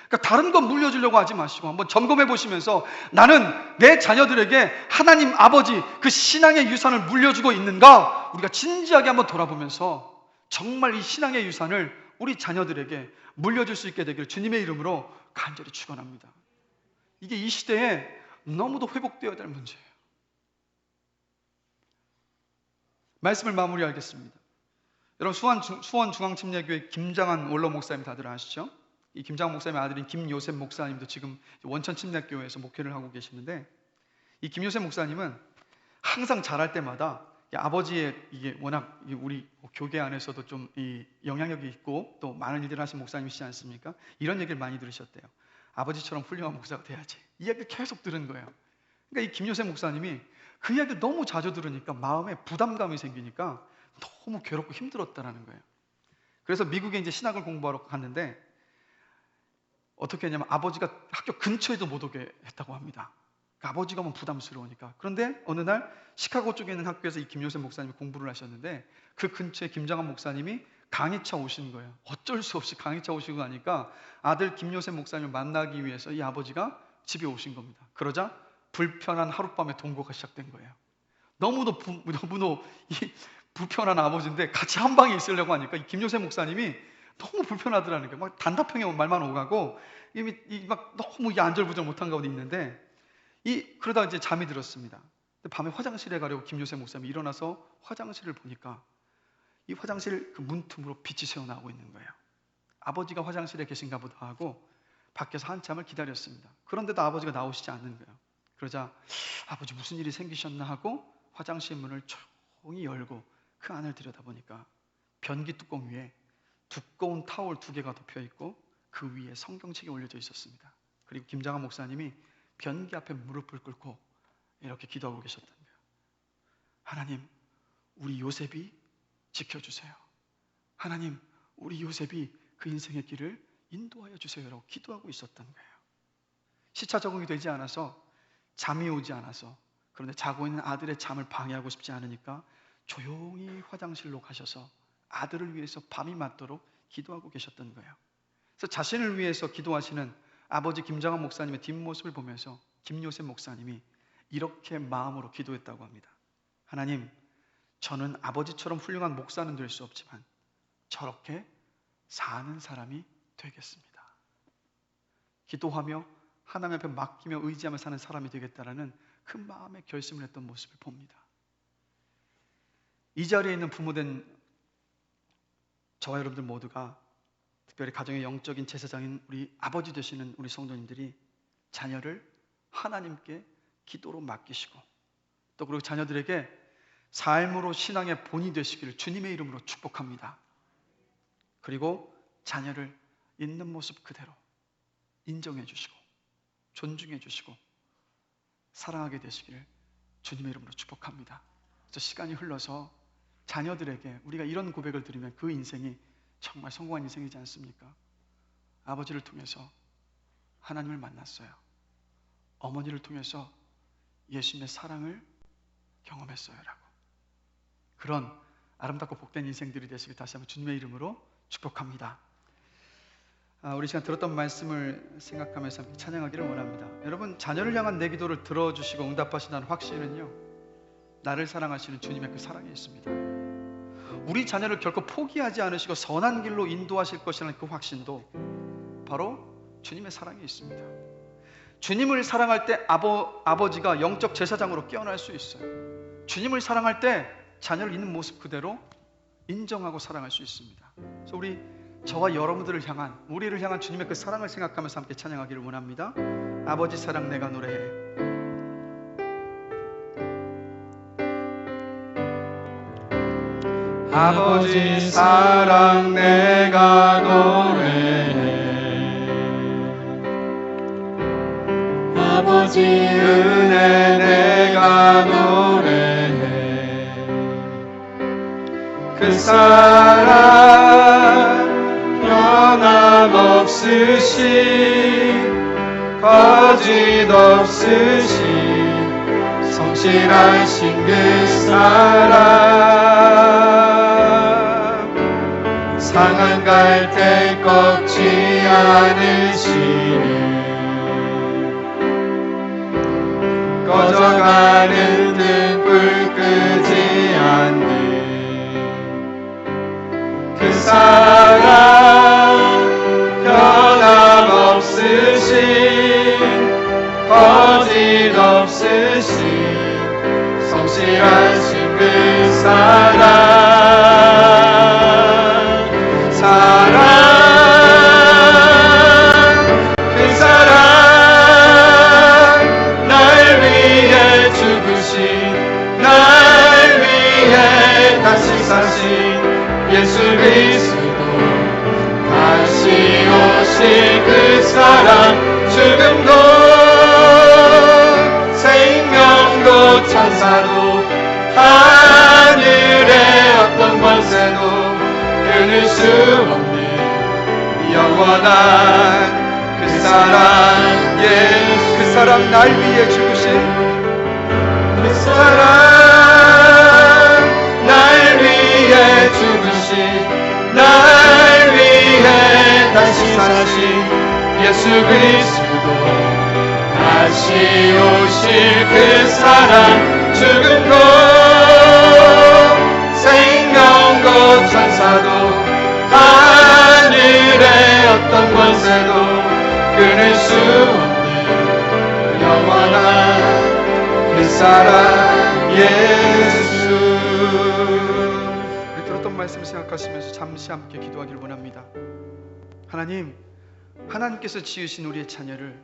그러니까 다른 건 물려주려고 하지 마시고 한번 점검해 보시면서 나는 내 자녀들에게 하나님 아버지 그 신앙의 유산을 물려주고 있는가? 우리가 진지하게 한번 돌아보면서 정말 이 신앙의 유산을 우리 자녀들에게 물려줄 수 있게 되기를 주님의 이름으로 간절히 축원합니다. 이게 이 시대에 너무도 회복되어야 될 문제예요. 말씀을 마무리하겠습니다. 여러분, 수원중앙침례교회 김장한 원로 목사님 다들 아시죠? 이 김장한 목사님의 아들인 김요셉 목사님도 지금 원천침례교회에서 목회를 하고 계시는데, 이 김요셉 목사님은 항상 잘할 때마다 아버지의 이게 워낙 우리 교계 안에서도 좀 이 영향력이 있고 또 많은 일들을 하신 목사님이시지 않습니까? 이런 얘기를 많이 들으셨대요. 아버지처럼 훌륭한 목사가 돼야지. 이 이야기를 계속 들은 거예요. 그러니까 이 김요셉 목사님이 그 이야기를 너무 자주 들으니까 마음에 부담감이 생기니까 너무 괴롭고 힘들었다라는 거예요. 그래서 미국에 이제 신학을 공부하러 갔는데 어떻게 했냐면 아버지가 학교 근처에도 못 오게 했다고 합니다. 그러니까 아버지가 오면 부담스러우니까. 그런데 어느 날 시카고 쪽에 있는 학교에서 이 김요셉 목사님이 공부를 하셨는데 그 근처에 김장한 목사님이 강의차 오신 거예요. 어쩔 수 없이 강의차 오시고 나니까 아들 김요셉 목사님을 만나기 위해서 이 아버지가 집에 오신 겁니다. 그러자 불편한 하룻밤의 동거가 시작된 거예요. 너무도 이 불편한 아버지인데 같이 한 방에 있으려고 하니까 이 김요셉 목사님이 너무 불편하더라는 거예요. 막 단답형의 말만 오가고 막 너무 안절부절 못한 가운데 있는데 그러다 이제 잠이 들었습니다. 밤에 화장실에 가려고 김요셉 목사님이 일어나서 화장실을 보니까 이 화장실 그 문틈으로 빛이 새어나오고 있는 거예요. 아버지가 화장실에 계신가 보다 하고 밖에서 한참을 기다렸습니다. 그런데도 아버지가 나오시지 않는 거예요. 그러자 아버지 무슨 일이 생기셨나 하고 화장실 문을 조용히 열고 그 안을 들여다보니까 변기 뚜껑 위에 두꺼운 타올 2개가 덮여 있고 그 위에 성경책이 올려져 있었습니다. 그리고 김장한 목사님이 변기 앞에 무릎을 꿇고 이렇게 기도하고 계셨던 거예요. 하나님, 우리 요셉이 지켜주세요. 하나님, 우리 요셉이 그 인생의 길을 인도하여 주세요라고 기도하고 있었던 거예요. 시차 적응이 되지 않아서 잠이 오지 않아서, 그런데 자고 있는 아들의 잠을 방해하고 싶지 않으니까 조용히 화장실로 가셔서 아들을 위해서 밤이 맞도록 기도하고 계셨던 거예요. 그래서 자신을 위해서 기도하시는 아버지 김장한 목사님의 뒷모습을 보면서 김요셉 목사님이 이렇게 마음으로 기도했다고 합니다. 하나님, 저는 아버지처럼 훌륭한 목사는 될 수 없지만 저렇게 사는 사람이 되겠습니다. 기도하며 하나님 앞에 맡기며 의지하며 사는 사람이 되겠다라는 그 마음의 결심을 했던 모습을 봅니다. 이 자리에 있는 부모된 저와 여러분들 모두가, 특별히 가정의 영적인 제사장인 우리 아버지 되시는 우리 성도님들이 자녀를 하나님께 기도로 맡기시고, 또 그리고 자녀들에게 삶으로 신앙의 본이 되시기를 주님의 이름으로 축복합니다. 그리고 자녀를 있는 모습 그대로 인정해 주시고 존중해 주시고 사랑하게 되시기를 주님의 이름으로 축복합니다. 그래서 시간이 흘러서 자녀들에게 우리가 이런 고백을 드리면 그 인생이 정말 성공한 인생이지 않습니까? 아버지를 통해서 하나님을 만났어요. 어머니를 통해서 예수님의 사랑을 경험했어요 라고, 그런 아름답고 복된 인생들이 되시길 다시 한번 주님의 이름으로 축복합니다. 우리 시간 들었던 말씀을 생각하면서 함께 찬양하기를 원합니다. 여러분, 자녀를 향한 내 기도를 들어주시고 응답하신다는 확신은요, 나를 사랑하시는 주님의 그 사랑에 있습니다. 우리 자녀를 결코 포기하지 않으시고 선한 길로 인도하실 것이라는 그 확신도 바로 주님의 사랑에 있습니다. 주님을 사랑할 때 아버지가 영적 제사장으로 깨어날 수 있어요. 주님을 사랑할 때 자녀를 있는 모습 그대로 인정하고 사랑할 수 있습니다. 그래서 저와 여러분들을 향한, 우리를 향한 주님의 그 사랑을 생각하면서 함께 찬양하기를 원합니다. 아버지 사랑 내가 노래해. 아버지 사랑 내가 노래해. 아버지 은혜 내가 노래해. 그 사랑 변함없으신 거짓 없으신 성실하신 그 사랑, 상한 갈대 꺾지 않으시는, 꺼져가는 등불 끄지 않는 그 사랑, 변함없으신 거짓 없으신 성실하신 그 사랑, 사랑, 그 사랑, 날 위해 죽으신, 날 위해 다시 사신 예수 그리스도, 다시 오실 그 사랑, 죽음도 생명도 천사도 하늘의 어떤 권세도 끊을 수 없는 영원한 그 사랑, 예수 그 사랑, 날 위해 죽으신 그 사랑, 날 위해 죽으신, 날 위해 다시 사신 예수 그리스도, 다시 오실 그 사랑, 죽음도 생명도 천사도 하늘의 어떤 권세도 끊을 수 없는 영원한 그 사랑, 예수. 우리 들었던 말씀을 생각하시면서 잠시 함께 기도하기를 원합니다. 하나님, 하나님께서 지으신 우리의 자녀를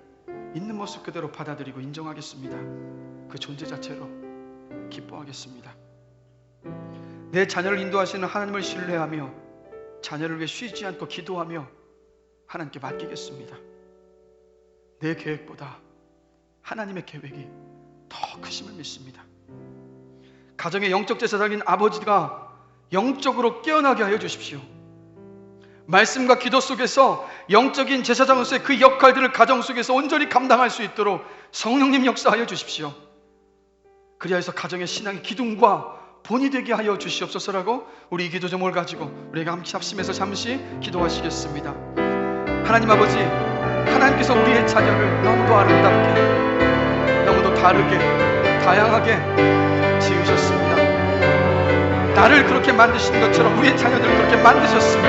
있는 모습 그대로 받아들이고 인정하겠습니다. 그 존재 자체로 기뻐하겠습니다. 내 자녀를 인도하시는 하나님을 신뢰하며 자녀를 위해 쉬지 않고 기도하며 하나님께 맡기겠습니다. 내 계획보다 하나님의 계획이 더 크심을 믿습니다. 가정의 영적 제사장인 아버지가 영적으로 깨어나게 하여 주십시오. 말씀과 기도 속에서 영적인 제사장으로서의 그 역할들을 가정 속에서 온전히 감당할 수 있도록 성령님 역사하여 주십시오. 그리하여서 가정의 신앙의 기둥과 본이 되게 하여 주시옵소서라고 우리 이 기도 제목을 가지고 우리가 함께 합심해서 잠시 기도하시겠습니다. 하나님 아버지, 하나님께서 우리의 자녀를 너무도 아름답게, 너무도 다르게, 다양하게 지으셨습니다. 나를 그렇게 만드신 것처럼 우리의 자녀들을 그렇게 만드셨음을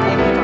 봅니다.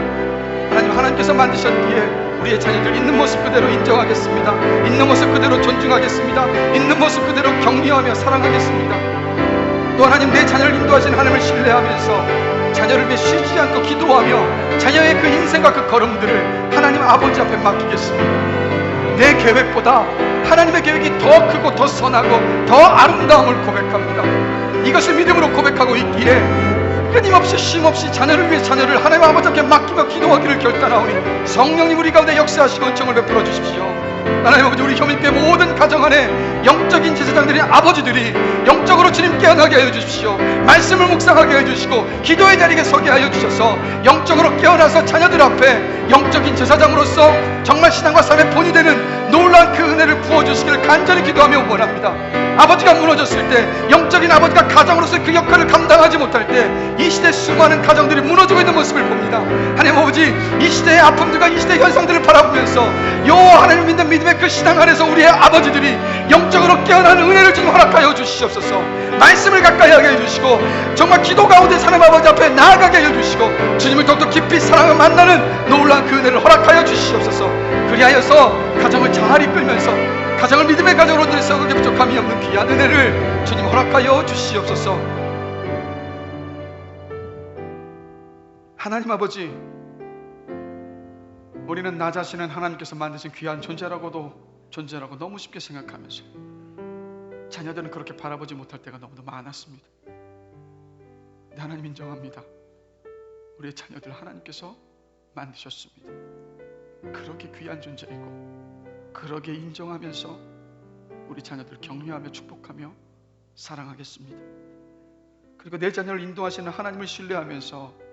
하나님께서 만드셨기에 우리의 자녀들 있는 모습 그대로 인정하겠습니다. 있는 모습 그대로 존중하겠습니다. 있는 모습 그대로 격려하며 사랑하겠습니다. 또 하나님, 내 자녀를 인도하시는 하나님을 신뢰하면서 자녀를 위해 쉬지 않고 기도하며 자녀의 그 인생과 그 걸음들을 하나님 아버지 앞에 맡기겠습니다. 내 계획보다 하나님의 계획이 더 크고 더 선하고 더 아름다움을 고백합니다. 이것을 믿음으로 고백하고 있기에 끊임없이 쉼없이 자녀를 위해 자녀를 하나님 아버지 앞에 맡기며 기도하기를 결단하오니 성령님 우리 가운데 역사하시고 은총을 베풀어 주십시오. 하나님 아버지, 우리 효민교회 모든 가정 안에 영적인 제사장들이 아버지들이 영적으로 주님 깨어나게 하여 주십시오. 말씀을 묵상하게 해주시고 기도의 자리에 서게 하여 주셔서 영적으로 깨어나서 자녀들 앞에 영적인 제사장으로서 정말 신앙과 삶의 본이 되는 놀라운 그 은혜를 부어주시기를 간절히 기도하며 원합니다. 아버지가 무너졌을 때, 영적인 아버지가 가정으로서 그 역할을 감당하지 못할 때 이 시대 수많은 가정들이 무너지고 있는 모습을 봅니다. 하나님 아버지, 이 시대의 아픔들과 이 시대의 현상들을 바라보면서 하나님 믿는 믿음의 그 신앙 안에서 우리의 아버지들이 영적으로 깨어나는 은혜를 좀 허락하여 주시옵소서. 말씀을 가까이 하게 해주시고 정말 기도 가운데 사는 아버지 앞에 나아가게 해주시고 주님을 더욱더 깊이 사랑을 만나는 놀라운 그 은혜를 허락하여 주시옵소서. 그리하여서 가정을 잘 이끌면서 가정을 믿음의 가정으로 세우기에 부족함이 없는 귀한 은혜를 주님 허락하여 주시옵소서. 하나님 아버지, 우리는 나 자신은 하나님께서 만드신 귀한 존재라고 너무 쉽게 생각하면서 자녀들은 그렇게 바라보지 못할 때가 너무도 많았습니다. 근데 하나님 인정합니다. 우리의 자녀들 하나님께서 만드셨습니다. 그렇게 귀한 존재이고 그렇게 인정하면서 우리 자녀들 격려하며 축복하며 사랑하겠습니다. 그리고 내 자녀를 인도하시는 하나님을 신뢰하면서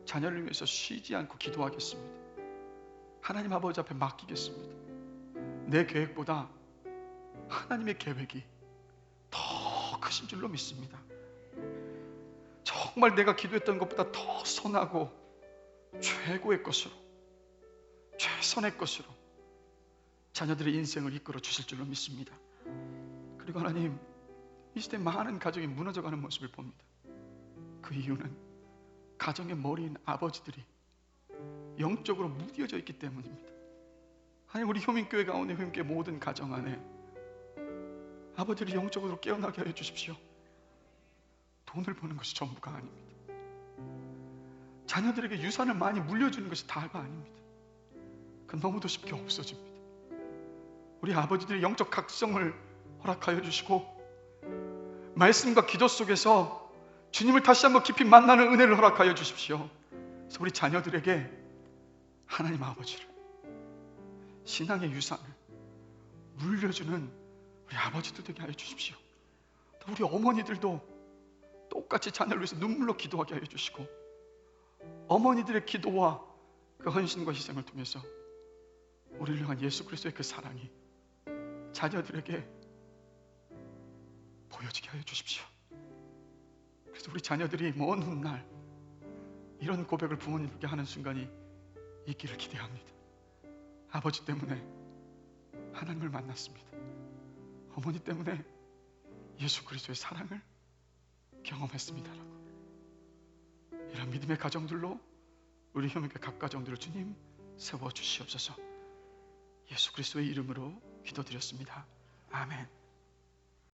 자녀를 위해서 쉬지 않고 기도하겠습니다. 하나님 아버지 앞에 맡기겠습니다. 내 계획보다 하나님의 계획이 더 크신 줄로 믿습니다. 정말 내가 기도했던 것보다 더 선하고 최고의 것으로, 최선의 것으로 자녀들의 인생을 이끌어 주실 줄로 믿습니다. 그리고 하나님, 이 시대 많은 가정이 무너져가는 모습을 봅니다. 그 이유는 가정의 머리인 아버지들이 영적으로 무뎌져 있기 때문입니다. 하나님, 우리 효민교회 가운데 효민교회 모든 가정 안에 아버지들이 영적으로 깨어나게 하여 주십시오. 돈을 버는 것이 전부가 아닙니다. 자녀들에게 유산을 많이 물려주는 것이 다가 아닙니다. 그건 너무도 쉽게 없어집니다. 우리 아버지들이 영적 각성을 허락하여 주시고 말씀과 기도 속에서 주님을 다시 한번 깊이 만나는 은혜를 허락하여 주십시오. 그래서 우리 자녀들에게 하나님 아버지를, 신앙의 유산을 물려주는 우리 아버지들 되게 하여 주십시오. 또 우리 어머니들도 똑같이 자녀를 위해서 눈물로 기도하게 하여 주시고 어머니들의 기도와 그 헌신과 희생을 통해서 우리를 향한 예수 그리스도의 그 사랑이 자녀들에게 보여지게 하여 주십시오. 그래서 우리 자녀들이 먼 훗날 이런 고백을 부모님께 하는 순간이 있기를 기대합니다. 아버지 때문에 하나님을 만났습니다. 어머니 때문에 예수 그리스도의 사랑을 경험했습니다라고. 이런 믿음의 가정들로 우리 효민교회 각 가정들을 주님 세워주시옵소서. 예수 그리스도의 이름으로 기도드렸습니다. 아멘.